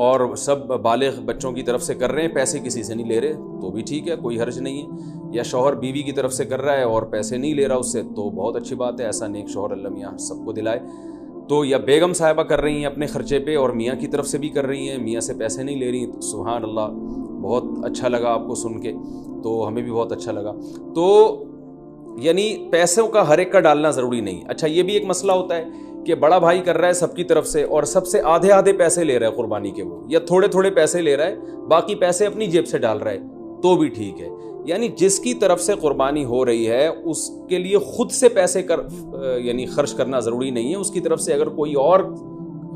اور سب بالغ بچوں کی طرف سے کر رہے ہیں، پیسے کسی سے نہیں لے رہے تو بھی ٹھیک ہے، کوئی حرج نہیں ہے. یا شوہر بیوی کی طرف سے کر رہا ہے اور پیسے نہیں لے رہا اس سے تو بہت اچھی بات ہے، ایسا نیک شوہر اللہ میاں سب کو دلائے. تو یا بیگم صاحبہ کر رہی ہیں اپنے خرچے پہ اور میاں کی طرف سے بھی کر رہی ہیں، میاں سے پیسے نہیں لے رہی، سبحان اللہ، بہت اچھا لگا آپ کو سن کے، تو ہمیں بھی بہت اچھا لگا. تو یعنی پیسوں کا ہر ایک کا ڈالنا ضروری نہیں. اچھا یہ بھی ایک مسئلہ ہوتا ہے کہ بڑا بھائی کر رہا ہے سب کی طرف سے اور سب سے آدھے آدھے پیسے لے رہا ہے قربانی کے، وہ یا تھوڑے تھوڑے پیسے لے رہا ہے، باقی پیسے اپنی جیب سے ڈال رہا ہے تو بھی ٹھیک ہے. یعنی جس کی طرف سے قربانی ہو رہی ہے اس کے لیے خود سے پیسے یعنی خرچ کرنا ضروری نہیں ہے، اس کی طرف سے اگر کوئی اور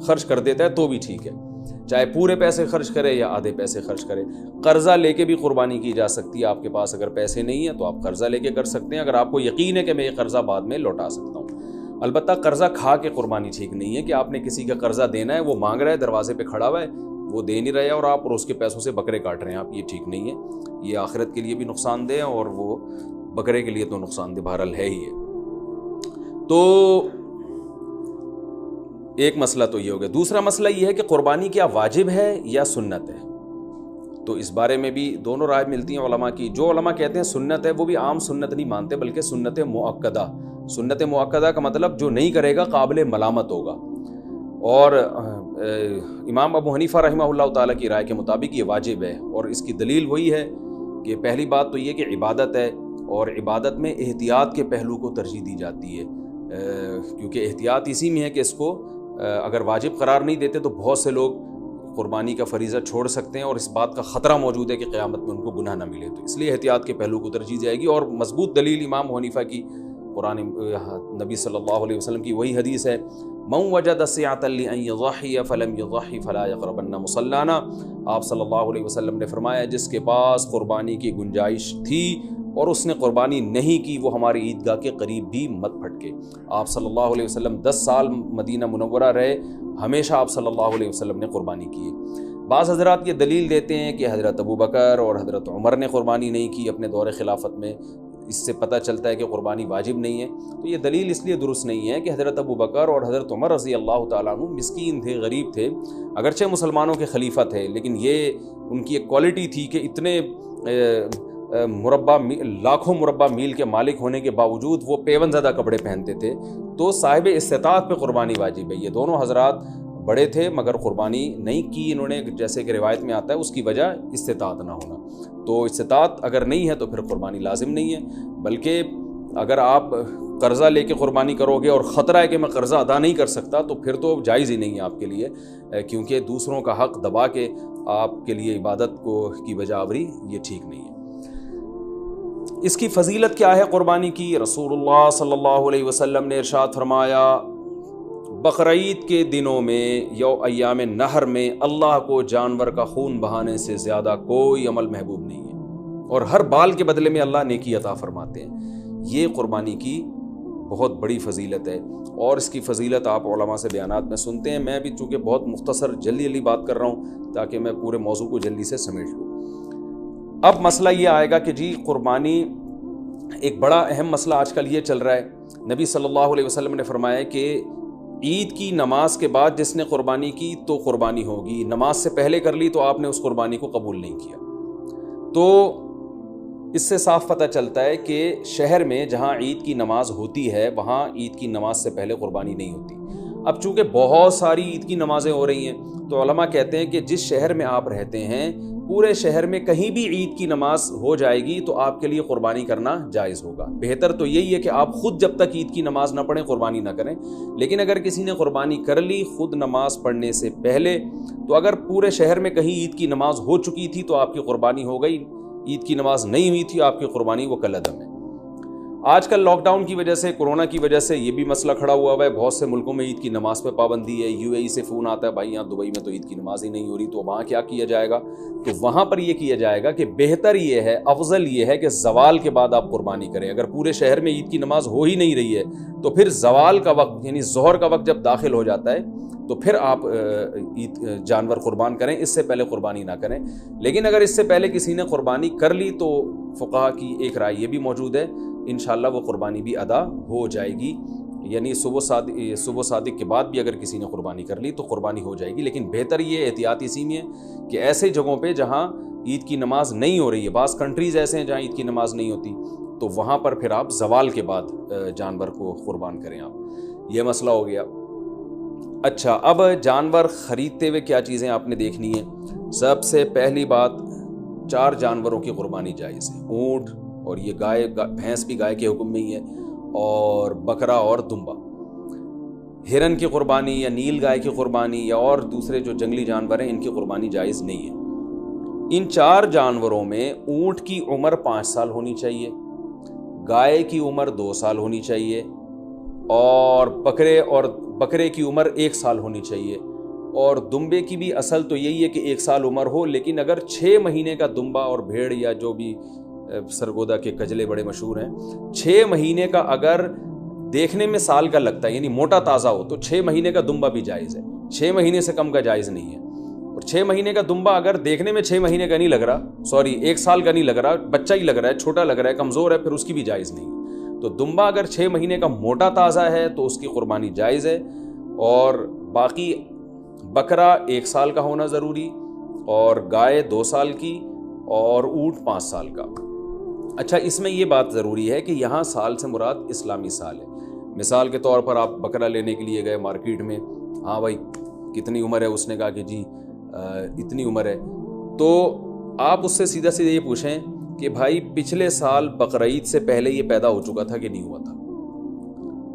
خرچ کر دیتا ہے تو بھی ٹھیک ہے، چاہے پورے پیسے خرچ کرے یا آدھے پیسے خرچ کرے. قرضہ لے کے بھی قربانی کی جا سکتی ہے، آپ کے پاس اگر پیسے نہیں ہیں تو آپ قرضہ لے کے کر سکتے ہیں، اگر آپ کو یقین ہے کہ میں یہ قرضہ بعد میں لوٹا سکتا ہوں. البتہ قرضہ کھا کے قربانی ٹھیک نہیں ہے کہ آپ نے کسی کا قرضہ دینا ہے، وہ مانگ رہا ہے دروازے پہ کھڑا ہوا ہے، وہ دے نہیں رہے اور آپ اور اس کے پیسوں سے بکرے کاٹ رہے ہیں آپ، یہ ٹھیک نہیں ہے. یہ آخرت کے لیے بھی نقصان دہ ہے اور وہ بکرے کے لیے تو نقصان دہ بہرحال ہے ہی ہے. تو ایک مسئلہ تو یہ ہو گیا. دوسرا مسئلہ یہ ہے کہ قربانی کیا واجب ہے یا سنت ہے؟ تو اس بارے میں بھی دونوں رائے ملتی ہیں علماء کی. جو علماء کہتے ہیں سنت ہے وہ بھی عام سنت نہیں مانتے بلکہ سنت مؤکدہ. سنت مؤکدہ کا مطلب جو نہیں کرے گا قابل ملامت ہوگا. اور امام ابو حنیفہ رحمہ اللہ تعالیٰ کی رائے کے مطابق یہ واجب ہے، اور اس کی دلیل وہی ہے کہ پہلی بات تو یہ کہ عبادت ہے اور عبادت میں احتیاط کے پہلو کو ترجیح دی جاتی ہے، کیونکہ احتیاط اسی میں ہے کہ اس کو اگر واجب قرار نہیں دیتے تو بہت سے لوگ قربانی کا فریضہ چھوڑ سکتے ہیں اور اس بات کا خطرہ موجود ہے کہ قیامت میں ان کو گناہ نہ ملے. تو اس لیے احتیاط کے پہلو کو ترجیح جائے گی. اور مضبوط دلیل امام حنیفہ کی قرآن نبی صلی اللہ علیہ وسلم کی وہی حدیث ہے، من وجد سعۃ لأن یضحی فلم یضحی فلا یقربن مصلانا. آپ صلی اللہ علیہ وسلم نے فرمایا جس کے پاس قربانی کی گنجائش تھی اور اس نے قربانی نہیں کی وہ ہماری عیدگاہ کے قریب بھی مت پھٹکے. آپ صلی اللہ علیہ وسلم 10 سال مدینہ منورہ رہے، ہمیشہ آپ صلی اللہ علیہ وسلم نے قربانی کی. بعض حضرات یہ دلیل دیتے ہیں کہ حضرت ابو بکر اور حضرت عمر نے قربانی نہیں کی اپنے دور خلافت میں، اس سے پتہ چلتا ہے کہ قربانی واجب نہیں ہے. تو یہ دلیل اس لیے درست نہیں ہے کہ حضرت ابو بکر اور حضرت عمر رضی اللہ تعالیٰ عنہ مسکین تھے، غریب تھے، اگرچہ مسلمانوں کے خلیفہ تھے، لیکن یہ ان کی ایک کوالٹی تھی کہ اتنے لاکھوں مربع میل کے مالک ہونے کے باوجود وہ پیون زدہ کپڑے پہنتے تھے. تو صاحب استطاعت پہ قربانی واجب ہے. یہ دونوں حضرات بڑے تھے مگر قربانی نہیں کی انہوں نے، جیسے کہ روایت میں آتا ہے اس کی وجہ استطاعت نہ ہونا. تو استطاعت اگر نہیں ہے تو پھر قربانی لازم نہیں ہے، بلکہ اگر آپ قرضہ لے کے قربانی کرو گے اور خطرہ ہے کہ میں قرضہ ادا نہیں کر سکتا تو پھر تو جائز ہی نہیں ہے آپ کے لیے، کیونکہ دوسروں کا حق دبا کے آپ کے لیے عبادت کی وجہ آوری یہ ٹھیک نہیں ہے. اس کی فضیلت کیا ہے قربانی کی؟ رسول اللہ صلی اللہ علیہ وسلم نے ارشاد فرمایا بقرعید کے دنوں میں یا ایام نحر میں اللہ کو جانور کا خون بہانے سے زیادہ کوئی عمل محبوب نہیں ہے، اور ہر بال کے بدلے میں اللہ نیکی عطا فرماتے ہیں. یہ قربانی کی بہت بڑی فضیلت ہے، اور اس کی فضیلت آپ علماء سے بیانات میں سنتے ہیں. میں بھی چونکہ بہت مختصر جلدی بات کر رہا ہوں تاکہ میں پورے موضوع کو جلدی سے سمیٹ لوں. اب مسئلہ یہ آئے گا کہ جی قربانی ایک بڑا اہم مسئلہ آج کل یہ چل رہا ہے. نبی صلی اللہ علیہ وسلم نے فرمایا کہ عید کی نماز کے بعد جس نے قربانی کی تو قربانی ہوگی، نماز سے پہلے کر لی تو آپ نے اس قربانی کو قبول نہیں کیا. تو اس سے صاف پتہ چلتا ہے کہ شہر میں جہاں عید کی نماز ہوتی ہے وہاں عید کی نماز سے پہلے قربانی نہیں ہوتی. اب چونکہ بہت ساری عید کی نمازیں ہو رہی ہیں تو علماء کہتے ہیں کہ جس شہر میں آپ رہتے ہیں پورے شہر میں کہیں بھی عید کی نماز ہو جائے گی تو آپ کے لیے قربانی کرنا جائز ہوگا. بہتر تو یہی ہے کہ آپ خود جب تک عید کی نماز نہ پڑھیں قربانی نہ کریں. لیکن اگر کسی نے قربانی کر لی خود نماز پڑھنے سے پہلے تو اگر پورے شہر میں کہیں عید کی نماز ہو چکی تھی تو آپ کی قربانی ہو گئی، عید کی نماز نہیں ہوئی تھی آپ کی قربانی وہ کالعدم ہے. آج کل لاک ڈاؤن کی وجہ سے، کورونا کی وجہ سے یہ بھی مسئلہ کھڑا ہوا ہے. بہت سے ملکوں میں عید کی نماز پہ پابندی ہے. UAE سے فون آتا ہے بھائی یہاں دبئی میں تو عید کی نماز ہی نہیں ہو رہی، تو وہاں کیا کیا جائے گا؟ تو وہاں پر یہ کیا جائے گا کہ بہتر یہ ہے، افضل یہ ہے کہ زوال کے بعد آپ قربانی کریں. اگر پورے شہر میں عید کی نماز ہو ہی نہیں رہی ہے تو پھر زوال کا وقت یعنی ظہر کا وقت جب داخل ہو جاتا ہے تو پھر آپ جانور قربان کریں، اس سے پہلے قربانی نہ کریں. لیکن اگر اس سے پہلے کسی نے قربانی کر لی تو فقہا کی ایک رائے یہ بھی موجود ہے انشاءاللہ وہ قربانی بھی ادا ہو جائے گی. یعنی صبح صادق کے بعد بھی اگر کسی نے قربانی کر لی تو قربانی ہو جائے گی، لیکن بہتر یہ احتیاط اسی میں ہے کہ ایسے جگہوں پہ جہاں عید کی نماز نہیں ہو رہی ہے، بعض کنٹریز ایسے ہیں جہاں عید کی نماز نہیں ہوتی، تو وہاں پر پھر آپ زوال کے بعد جانور کو قربان کریں آپ. یہ مسئلہ ہو گیا. اچھا، اب جانور خریدتے ہوئے کیا چیزیں آپ نے دیکھنی ہیں؟ سب سے پہلی بات، 4 جانوروں کی قربانی جائز ہے. اونٹ، اور یہ گائے، بھینس بھی گائے کے حکم میں ہی ہے، اور بکرا اور دمبا. ہرن کی قربانی یا نیل گائے کی قربانی یا اور دوسرے جو جنگلی جانور ہیں ان کی قربانی جائز نہیں ہے. ان 4 جانوروں میں اونٹ کی عمر 5 سال ہونی چاہیے، گائے کی عمر 2 سال ہونی چاہیے، اور بکرے کی عمر 1 سال ہونی چاہیے، اور دمبے کی بھی اصل تو یہی ہے کہ 1 سال عمر ہو، لیکن اگر 6 مہینے کا دمبا اور بھیڑ یا جو بھی سرگودا کے کجلے بڑے مشہور ہیں، 6 مہینے کا اگر دیکھنے میں سال کا لگتا ہے یعنی موٹا تازہ ہو تو 6 مہینے کا دمبا بھی جائز ہے. 6 مہینے سے کم کا جائز نہیں ہے. اور 6 مہینے کا دمبا اگر دیکھنے میں 6 مہینے کا نہیں لگ رہا، 1 سال کا نہیں لگ رہا، بچہ ہی لگ رہا ہے، چھوٹا لگ رہا ہے، کمزور ہے، پھر اس کی بھی جائز نہیں ہے. تو دمبا اگر 6 مہینے کا موٹا تازہ ہے تو اس کی قربانی جائز ہے. اور باقی بکرا 1 سال کا ہونا ضروری، اور گائے 2 سال کی، اور اونٹ 5 سال کا. اچھا، اس میں یہ بات ضروری ہے کہ یہاں سال سے مراد اسلامی سال ہے. مثال کے طور پر آپ بکرا لینے کے لیے گئے مارکیٹ میں، ہاں بھائی کتنی عمر ہے؟ اس نے کہا کہ جی اتنی عمر ہے. تو آپ اس سے سیدھا یہ پوچھیں کہ بھائی پچھلے سال بقرعید سے پہلے یہ پیدا ہو چکا تھا کہ نہیں ہوا تھا؟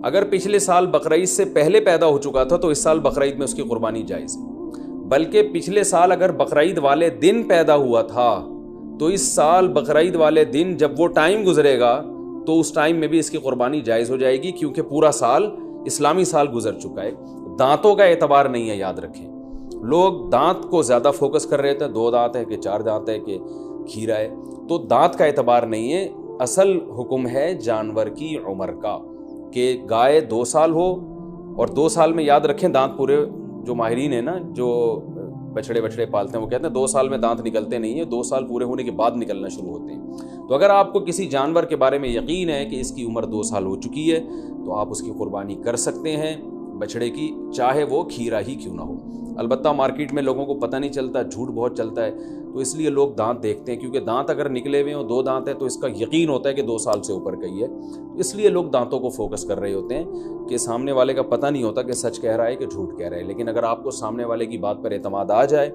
اگر پچھلے سال بقرعید سے پہلے پیدا ہو چکا تھا تو اس سال بقرعید میں اس کی قربانی جائز ہے. بلکہ پچھلے سال اگر بقرعید والے دن پیدا ہوا تھا تو اس سال بقرعید والے دن جب وہ ٹائم گزرے گا تو اس ٹائم میں بھی اس کی قربانی جائز ہو جائے گی، کیونکہ پورا سال اسلامی سال گزر چکا ہے. دانتوں کا اعتبار نہیں ہے، یاد رکھیں. لوگ دانت کو زیادہ فوکس کر رہے تھے، 2 دانت ہے کہ 4 دانت ہے کہ کھیرا ہے، تو دانت کا اعتبار نہیں ہے. اصل حکم ہے جانور کی عمر کا، کہ گائے 2 سال ہو، اور 2 سال میں یاد رکھیں دانت پورے، جو ماہرین ہیں نا جو بچڑے پالتے ہیں وہ کہتے ہیں 2 سال میں دانت نکلتے نہیں ہیں، 2 سال پورے ہونے کے بعد نکلنا شروع ہوتے ہیں. تو اگر آپ کو کسی جانور کے بارے میں یقین ہے کہ اس کی عمر 2 سال ہو چکی ہے تو آپ اس کی قربانی کر سکتے ہیں، بچڑے کی، چاہے وہ کھیرا ہی کیوں نہ ہو. البتہ مارکیٹ میں لوگوں کو پتہ نہیں چلتا، جھوٹ بہت چلتا ہے، تو اس لیے لوگ دانت دیکھتے ہیں، کیونکہ دانت اگر نکلے ہوئے ہوں، 2 دانت ہے تو اس کا یقین ہوتا ہے کہ 2 سال سے اوپر کا ہی ہے. اس لیے لوگ دانتوں کو فوکس کر رہے ہوتے ہیں کہ سامنے والے کا پتہ نہیں ہوتا کہ سچ کہہ رہا ہے کہ جھوٹ کہہ رہا ہے. لیکن اگر آپ کو سامنے والے کی بات پر اعتماد آ جائے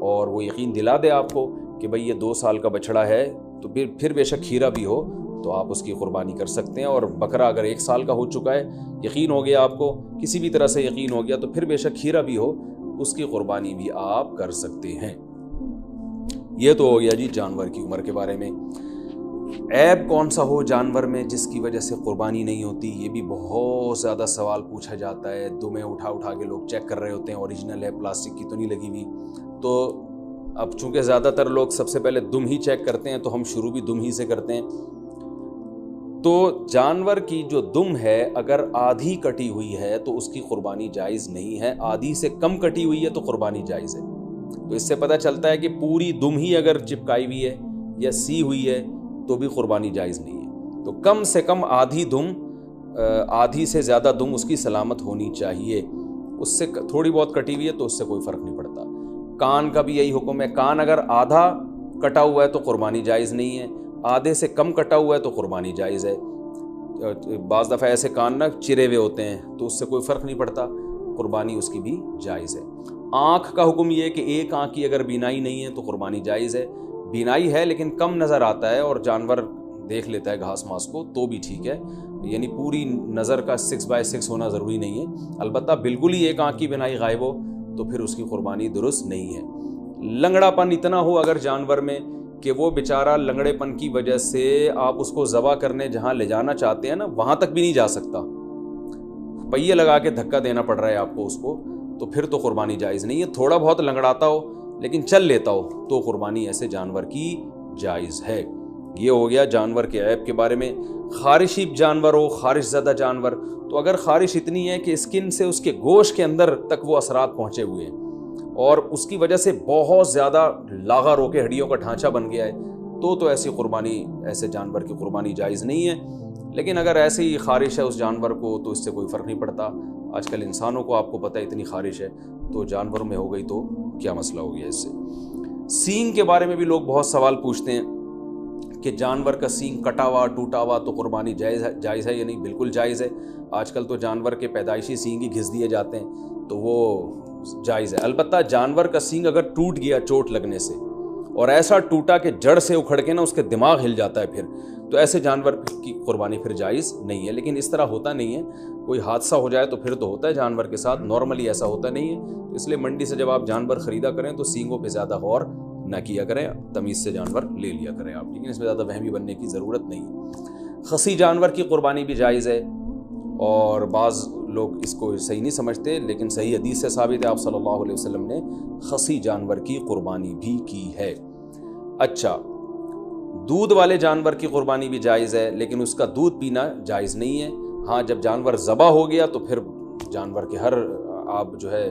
اور وہ یقین دلا دے آپ کو کہ بھئی یہ 2 سال کا بچڑا ہے، تو پھر بے شک کھیرا بھی ہو تو آپ اس کی قربانی کر سکتے ہیں. اور بکرا اگر 1 سال کا ہو چکا ہے، یقین ہو گیا آپ کو، کسی بھی طرح سے یقین ہو گیا، تو پھر بے شک کھیرا بھی ہو، اس کی قربانی بھی آپ کر سکتے ہیں. یہ تو ہو گیا جی جانور کی عمر کے بارے میں. عیب کون سا ہو جانور میں جس کی وجہ سے قربانی نہیں ہوتی؟ یہ بھی بہت زیادہ سوال پوچھا جاتا ہے. دمیں اٹھا کے لوگ چیک کر رہے ہوتے ہیں، اوریجنل ہے، پلاسٹک کی تو نہیں لگی ہوئی. تو اب چونکہ زیادہ تر لوگ سب سے پہلے دم ہی چیک کرتے ہیں، تو ہم شروع بھی دم ہی سے کرتے ہیں. تو جانور کی جو دم ہے اگر آدھی کٹی ہوئی ہے تو اس کی قربانی جائز نہیں ہے. آدھی سے کم کٹی ہوئی ہے تو قربانی جائز ہے. تو اس سے پتہ چلتا ہے کہ پوری دم ہی اگر چپکائی ہوئی ہے یا سی ہوئی ہے تو بھی قربانی جائز نہیں ہے. تو کم سے کم آدھی دم، آدھی سے زیادہ دم اس کی سلامت ہونی چاہیے. اس سے تھوڑی بہت کٹی ہوئی ہے تو اس سے کوئی فرق نہیں پڑتا. کان کا بھی یہی حکم ہے. کان اگر آدھا کٹا ہوا ہے تو قربانی جائز نہیں ہے، آدھے سے کم کٹا ہوا ہے تو قربانی جائز ہے. بعض دفعہ ایسے کان نہ چرے ہوئے ہوتے ہیں تو اس سے کوئی فرق نہیں پڑتا، قربانی اس کی بھی جائز ہے. آنکھ کا حکم یہ ہے کہ ایک آنکھ کی اگر بینائی نہیں ہے تو قربانی جائز ہے. بینائی ہے لیکن کم نظر آتا ہے اور جانور دیکھ لیتا ہے گھاس ماس کو تو بھی ٹھیک ہے، یعنی پوری نظر کا 6/6 ہونا ضروری نہیں ہے. البتہ بالکل ہی ایک آنکھ کی بینائی غائب ہو تو پھر اس کی قربانی درست نہیں ہے. لنگڑا پن اتنا ہو اگر جانور میں کہ وہ بیچارہ لنگڑے پن کی وجہ سے آپ اس کو ذبح کرنے جہاں لے جانا چاہتے ہیں نا وہاں تک بھی نہیں جا سکتا، پہیے لگا کے دھکا دینا پڑ رہا ہے آپ کو اس کو، تو پھر تو قربانی جائز نہیں ہے. تھوڑا بہت لنگڑاتا ہو لیکن چل لیتا ہو تو قربانی ایسے جانور کی جائز ہے. یہ ہو گیا جانور کے عیب کے بارے میں. خارشی جانور ہو، خارش زدہ جانور، تو اگر خارش اتنی ہے کہ اسکن سے اس کے گوشت کے اندر تک وہ اثرات پہنچے ہوئے ہیں اور اس کی وجہ سے بہت زیادہ لاغر ہو کے ہڈیوں کا ڈھانچہ بن گیا ہے، تو ایسی قربانی، ایسے جانور کی قربانی جائز نہیں ہے. لیکن اگر ایسے ہی خارش ہے اس جانور کو تو اس سے کوئی فرق نہیں پڑتا. آج کل انسانوں کو آپ کو پتہ ہے اتنی خارش ہے، تو جانوروں میں ہو گئی تو کیا مسئلہ ہو گیا اس سے. سینگ کے بارے میں بھی لوگ بہت سوال پوچھتے ہیں کہ جانور کا سینگ کٹا ہوا ٹوٹا ہوا تو قربانی جائز ہے یا نہیں. بالکل جائز ہے. آج کل تو جانور کے پیدائشی سینگ ہی گھس دیے جاتے ہیں تو وہ جائز ہے. البتہ جانور کا سینگ اگر ٹوٹ گیا چوٹ لگنے سے، اور ایسا ٹوٹا کہ جڑ سے اکھڑ کے نا اس کے دماغ ہل جاتا ہے پھر، تو ایسے جانور کی قربانی پھر جائز نہیں ہے. لیکن اس طرح ہوتا نہیں ہے. کوئی حادثہ ہو جائے تو پھر تو ہوتا ہے جانور کے ساتھ، نارملی ایسا ہوتا نہیں ہے. اس لیے منڈی سے جب آپ جانور خریدا کریں تو سینگوں پہ زیادہ غور نہ کیا کریں، تمیز سے جانور لے لیا کریں آپ. لیکن اس میں زیادہ وہمی بننے کی ضرورت نہیں ہے. خصی جانور کی قربانی بھی جائز ہے، اور بعض لوگ اس کو صحیح نہیں سمجھتے، لیکن صحیح حدیث سے ثابت ہے آپ صلی اللہ علیہ وسلم نے خصی جانور کی قربانی بھی کی ہے. اچھا، دودھ والے جانور کی قربانی بھی جائز ہے، لیکن اس کا دودھ پینا جائز نہیں ہے. ہاں، جب جانور ذبح ہو گیا تو پھر جانور کے ہر آپ جو ہے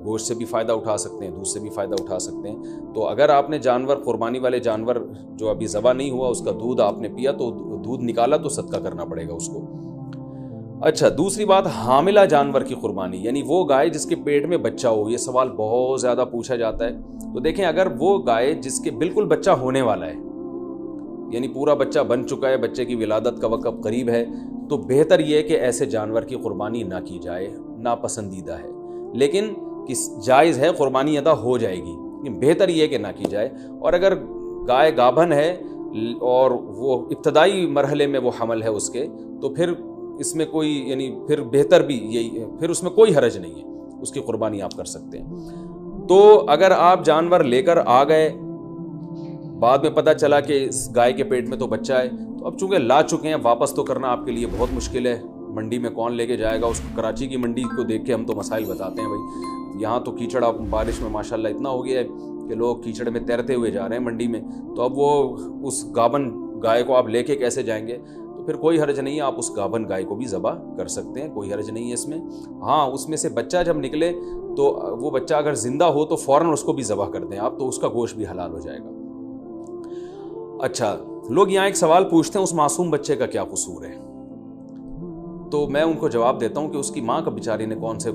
گوشت سے بھی فائدہ اٹھا سکتے ہیں، دودھ سے بھی فائدہ اٹھا سکتے ہیں. تو اگر آپ نے جانور، قربانی والے جانور جو ابھی ذبح نہیں ہوا، اس کا دودھ آپ نے پیا تو دودھ نکالا تو صدقہ کرنا پڑے گا اس کو. اچھا، دوسری بات، حاملہ جانور کی قربانی، یعنی وہ گائے جس کے پیٹ میں بچہ ہو. یہ سوال بہت زیادہ پوچھا جاتا ہے. تو دیکھیں، اگر وہ گائے جس کے بالکل بچہ ہونے والا ہے، یعنی پورا بچہ بن چکا ہے، بچے کی ولادت کا وقت قریب ہے، تو بہتر یہ ہے کہ ایسے جانور کی قربانی نہ کی جائے، ناپسندیدہ ہے. لیکن جائز ہے، قربانی ادا ہو جائے گی، لیکن بہتر یہ ہے کہ نہ کی جائے. اور اگر گائے گابھن ہے اور وہ ابتدائی مرحلے میں وہ حمل ہے اس کے، تو پھر اس میں کوئی، یعنی پھر بہتر بھی یہی ہے، پھر اس میں کوئی حرج نہیں ہے، اس کی قربانی آپ کر سکتے ہیں. تو اگر آپ جانور لے کر آ گئے، بعد میں پتہ چلا کہ اس گائے کے پیٹ میں تو بچہ ہے، تو اب چونکہ لا چکے ہیں، واپس تو کرنا آپ کے لیے بہت مشکل ہے. منڈی میں کون لے کے جائے گا اس کو؟ کراچی کی منڈی کو دیکھ کے ہم تو مسائل بتاتے ہیں بھائی. یہاں تو کیچڑ اب بارش میں ماشاءاللہ اتنا ہو گیا ہے کہ لوگ کیچڑ میں تیرتے ہوئے جا رہے ہیں منڈی میں. تو اب وہ اس گابن گائے کو آپ لے کے کیسے جائیں گے؟ تو پھر کوئی حرج نہیں ہے، آپ اس گابن گائے کو بھی ذبح کر سکتے ہیں، کوئی حرج نہیں ہے اس میں. ہاں، اس میں سے بچہ جب نکلے تو وہ بچہ اگر زندہ ہو تو فوراً اس کو بھی ذبح کر دیں آپ، تو اس کا گوشت بھی حلال ہو جائے گا. اچھا، لوگ یہاں ایک سوال پوچھتے ہیں، اس معصوم بچے کا کیا قصور ہے؟ تو میں ان کو جواب دیتا ہوں کہ اس کی ماں کا بیچاری نے کون سے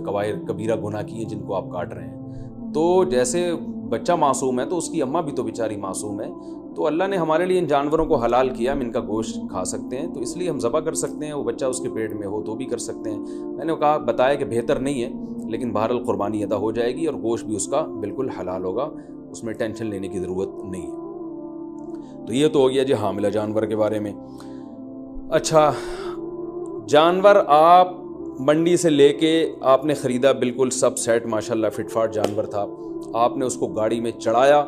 کبیرہ گناہ کیے جن کو آپ کاٹ رہے ہیں. تو جیسے بچہ معصوم ہے تو اس کی اماں بھی تو بیچاری معصوم ہے. تو اللہ نے ہمارے لیے ان جانوروں کو حلال کیا، ہم ان کا گوشت کھا سکتے ہیں، تو اس لیے ہم ذبح کر سکتے ہیں. وہ بچہ اس کے پیٹ میں ہو تو بھی کر سکتے ہیں. میں نے بتایا کہ بہتر نہیں ہے، لیکن بہرحال قربانی ادا ہو جائے گی اور گوشت بھی اس کا بالکل حلال ہوگا، اس میں ٹینشن لینے کی ضرورت نہیں ہے. تو یہ تو ہو گیا جی حاملہ جانور کے بارے میں. اچھا، جانور آپ منڈی سے لے کے آپ نے خریدا، بالکل سب سیٹ ماشاءاللہ فٹ فاٹ جانور تھا. آپ نے اس کو گاڑی میں چڑھایا،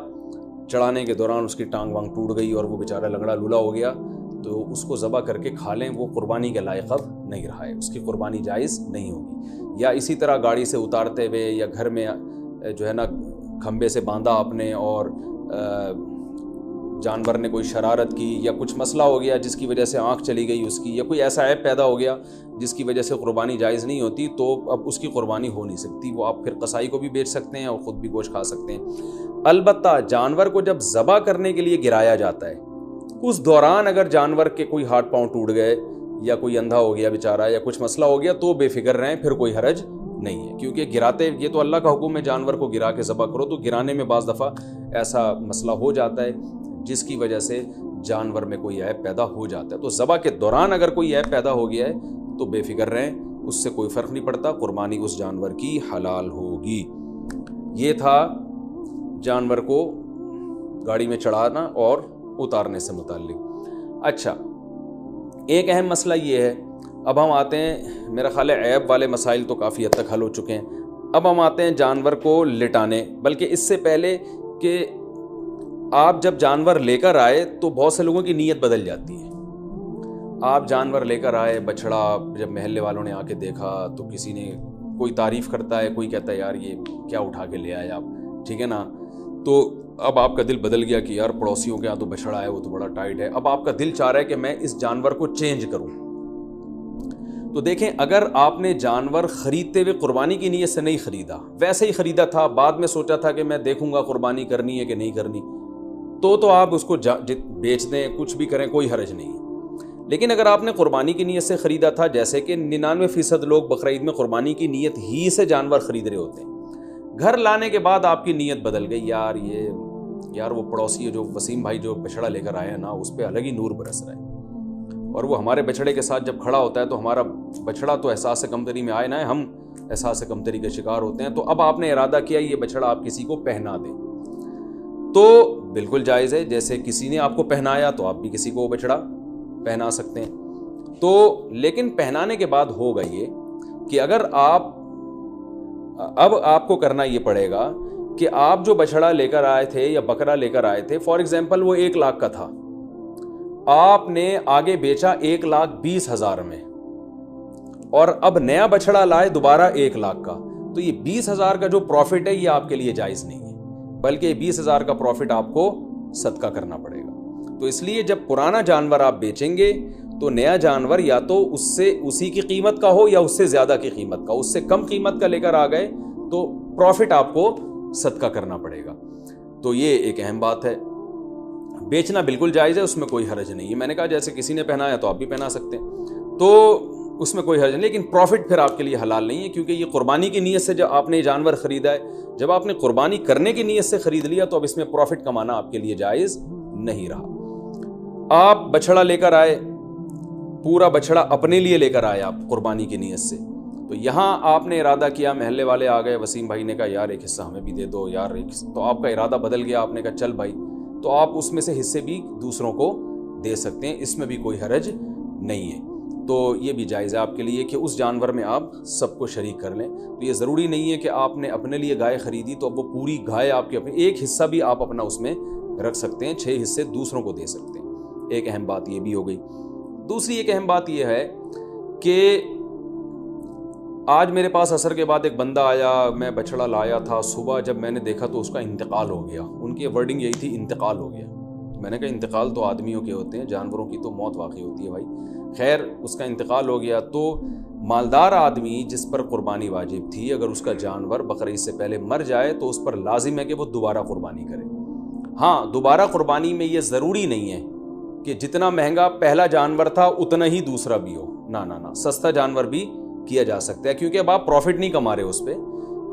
چڑھانے کے دوران اس کی ٹانگ وانگ ٹوٹ گئی اور وہ بیچارہ لنگڑا لولا ہو گیا، تو اس کو ذبح کر کے کھا لیں، وہ قربانی کے لائق اب نہیں رہا ہے، اس کی قربانی جائز نہیں ہوگی. یا اسی طرح گاڑی سے اتارتے ہوئے یا گھر میں جو ہے نا کھمبے سے باندھا آپ نے اور جانور نے کوئی شرارت کی یا کچھ مسئلہ ہو گیا جس کی وجہ سے آنکھ چلی گئی اس کی، یا کوئی ایسا عیب پیدا ہو گیا جس کی وجہ سے قربانی جائز نہیں ہوتی، تو اب اس کی قربانی ہو نہیں سکتی. وہ آپ پھر قصائی کو بھی بیچ سکتے ہیں اور خود بھی گوشت کھا سکتے ہیں. البتہ جانور کو جب ذبح کرنے کے لیے گرایا جاتا ہے، اس دوران اگر جانور کے کوئی ہاتھ پاؤں ٹوٹ گئے یا کوئی اندھا ہو گیا بیچارہ یا کچھ مسئلہ ہو گیا تو بے فکر رہیں، پھر کوئی حرج نہیں ہے. کیونکہ گراتے، یہ تو اللہ کا حکم ہے جانور کو گرا کے ذبح کرو، تو گرانے میں بعض دفعہ ایسا مسئلہ ہو جاتا ہے جس کی وجہ سے جانور میں کوئی عیب پیدا ہو جاتا ہے. تو ذبح کے دوران اگر کوئی عیب پیدا ہو گیا ہے تو بے فکر رہیں، اس سے کوئی فرق نہیں پڑتا، قربانی اس جانور کی حلال ہوگی. یہ تھا جانور کو گاڑی میں چڑھانا اور اتارنے سے متعلق. اچھا، ایک اہم مسئلہ یہ ہے، اب ہم آتے ہیں، میرا خیال ہے عیب والے مسائل تو کافی حد تک حل ہو چکے ہیں. اب ہم آتے ہیں جانور کو لٹانے. بلکہ اس سے پہلے کہ آپ جب جانور لے کر آئے تو بہت سے لوگوں کی نیت بدل جاتی ہے. آپ جانور لے کر آئے، بچڑا، جب محلے والوں نے آ کے دیکھا تو کسی نے کوئی تعریف کرتا ہے، کوئی کہتا ہے یار یہ کیا اٹھا کے لے آئے آپ، ٹھیک ہے نا. تو اب آپ کا دل بدل گیا کہ یار پڑوسیوں کے یہاں تو بچڑا ہے، وہ تو بڑا ٹائٹ ہے. اب آپ کا دل چاہ رہا ہے کہ میں اس جانور کو چینج کروں. تو دیکھیں، اگر آپ نے جانور خریدتے ہوئے قربانی کی نیت سے نہیں خریدا، ویسے ہی خریدا تھا، بعد میں سوچا تھا کہ میں دیکھوں گا قربانی کرنی ہے کہ نہیں کرنی، تو آپ اس کو بیچ دیں, کچھ بھی کریں, کوئی حرج نہیں ہے. لیکن اگر آپ نے قربانی کی نیت سے خریدا تھا, جیسے کہ 99% لوگ بقرعید میں قربانی کی نیت ہی سے جانور خرید رہے ہوتے ہیں, گھر لانے کے بعد آپ کی نیت بدل گئی, یار وہ پڑوسی ہے جو وسیم بھائی جو بچڑا لے کر آئے ہیں نا, اس پہ الگ ہی نور برس رہا ہے, اور وہ ہمارے بچڑے کے ساتھ جب کھڑا ہوتا ہے تو ہمارا بچڑا تو احساس کمتری میں آئے نہ, ہم احساس کمتری کے شکار ہوتے ہیں. تو اب آپ نے ارادہ کیا یہ بچڑا آپ کسی کو پہنا دیں, تو بالکل جائز ہے. جیسے کسی نے آپ کو پہنایا تو آپ بھی کسی کو بچڑا پہنا سکتے ہیں. تو لیکن پہنانے کے بعد ہوگا یہ کہ اگر اب آپ کو کرنا یہ پڑے گا کہ آپ جو بچڑا لے کر آئے تھے یا بکرا لے کر آئے تھے, فار ایگزامپل وہ 1 لاکھ کا تھا, آپ نے آگے بیچا 1,20,000 میں, اور اب نیا بچڑا لائے دوبارہ 1 لاکھ کا, تو یہ 20,000 کا جو پروفٹ ہے یہ آپ کے لیے جائز نہیں ہے, بلکہ 20,000 کا پروفٹ آپ کو صدقہ کرنا پڑے گا. تو اس لیے جب پرانا جانور آپ بیچیں گے تو نیا جانور یا تو اسی کی قیمت کا ہو یا اس سے زیادہ کی قیمت کا, اس سے کم قیمت کا لے کر آ گئے تو پروفٹ آپ کو صدقہ کرنا پڑے گا. تو یہ ایک اہم بات ہے. بیچنا بالکل جائز ہے, اس میں کوئی حرج نہیں ہے. میں نے کہا جیسے کسی نے پہنایا تو آپ بھی پہنا سکتے ہیں, تو اس میں کوئی حرج نہیں, لیکن پروفٹ پھر آپ کے لیے حلال نہیں ہے, کیونکہ یہ قربانی کی نیت سے جب آپ نے جانور خریدا ہے, جب آپ نے قربانی کرنے کی نیت سے خرید لیا تو اب اس میں پروفٹ کمانا آپ کے لیے جائز نہیں رہا. آپ بچڑا لے کر آئے, پورا بچڑا اپنے لیے لے کر آئے آپ قربانی کی نیت سے, تو یہاں آپ نے ارادہ کیا, محلے والے آ گئے, وسیم بھائی نے کہا یار ایک حصہ ہمیں بھی دے دو یار, تو آپ کا ارادہ بدل گیا, آپ نے کہا چل بھائی, تو آپ اس میں سے حصے بھی دوسروں کو دے سکتے ہیں, اس میں بھی کوئی حرج نہیں ہے. تو یہ بھی جائز ہے آپ کے لیے کہ اس جانور میں آپ سب کو شریک کر لیں. تو یہ ضروری نہیں ہے کہ آپ نے اپنے لیے گائے خریدی تو اب وہ پوری گائے آپ کی اپنی, ایک حصہ بھی آپ اپنا اس میں رکھ سکتے ہیں, 6 حصے دوسروں کو دے سکتے ہیں. ایک اہم بات یہ بھی ہو گئی. دوسری ایک اہم بات یہ ہے کہ آج میرے پاس عصر کے بعد ایک بندہ آیا, میں بچڑا لایا تھا, صبح جب میں نے دیکھا تو اس کا انتقال ہو گیا. ان کی ورڈنگ یہی تھی, انتقال ہو گیا. میں نے کہا انتقال تو آدمیوں کے ہوتے ہیں, جانوروں کی تو موت واقع ہوتی ہے بھائی. خیر اس کا انتقال ہو گیا, تو مالدار آدمی جس پر قربانی واجب تھی, اگر اس کا جانور بقرعید سے پہلے مر جائے تو اس پر لازم ہے کہ وہ دوبارہ قربانی کرے. ہاں, دوبارہ قربانی میں یہ ضروری نہیں ہے کہ جتنا مہنگا پہلا جانور تھا اتنا ہی دوسرا بھی ہو, نہ, سستا جانور بھی کیا جا سکتا ہے, کیونکہ اب آپ پروفٹ نہیں کما رہے اس پہ,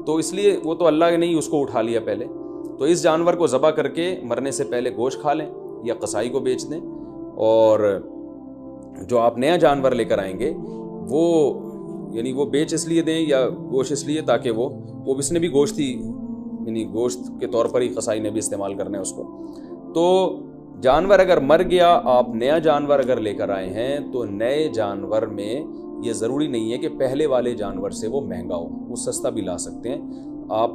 تو اس لیے وہ تو اللہ نے اس کو اٹھا لیا پہلے. تو اس جانور کو ذبح کر کے مرنے سے پہلے گوشت کھا لیں یا قصائی کو بیچ دیں, اور جو آپ نیا جانور لے کر آئیں گے وہ یعنی وہ بیچ اس لیے دیں یا گوشت اس لیے تاکہ وہ اس نے بھی گوشت ہی یعنی گوشت کے طور پر ہی قصائی نے بھی استعمال کرنا ہے اس کو. تو جانور اگر مر گیا, آپ نیا جانور اگر لے کر آئے ہیں تو نئے جانور میں یہ ضروری نہیں ہے کہ پہلے والے جانور سے وہ مہنگا ہو, وہ سستا بھی لا سکتے ہیں. آپ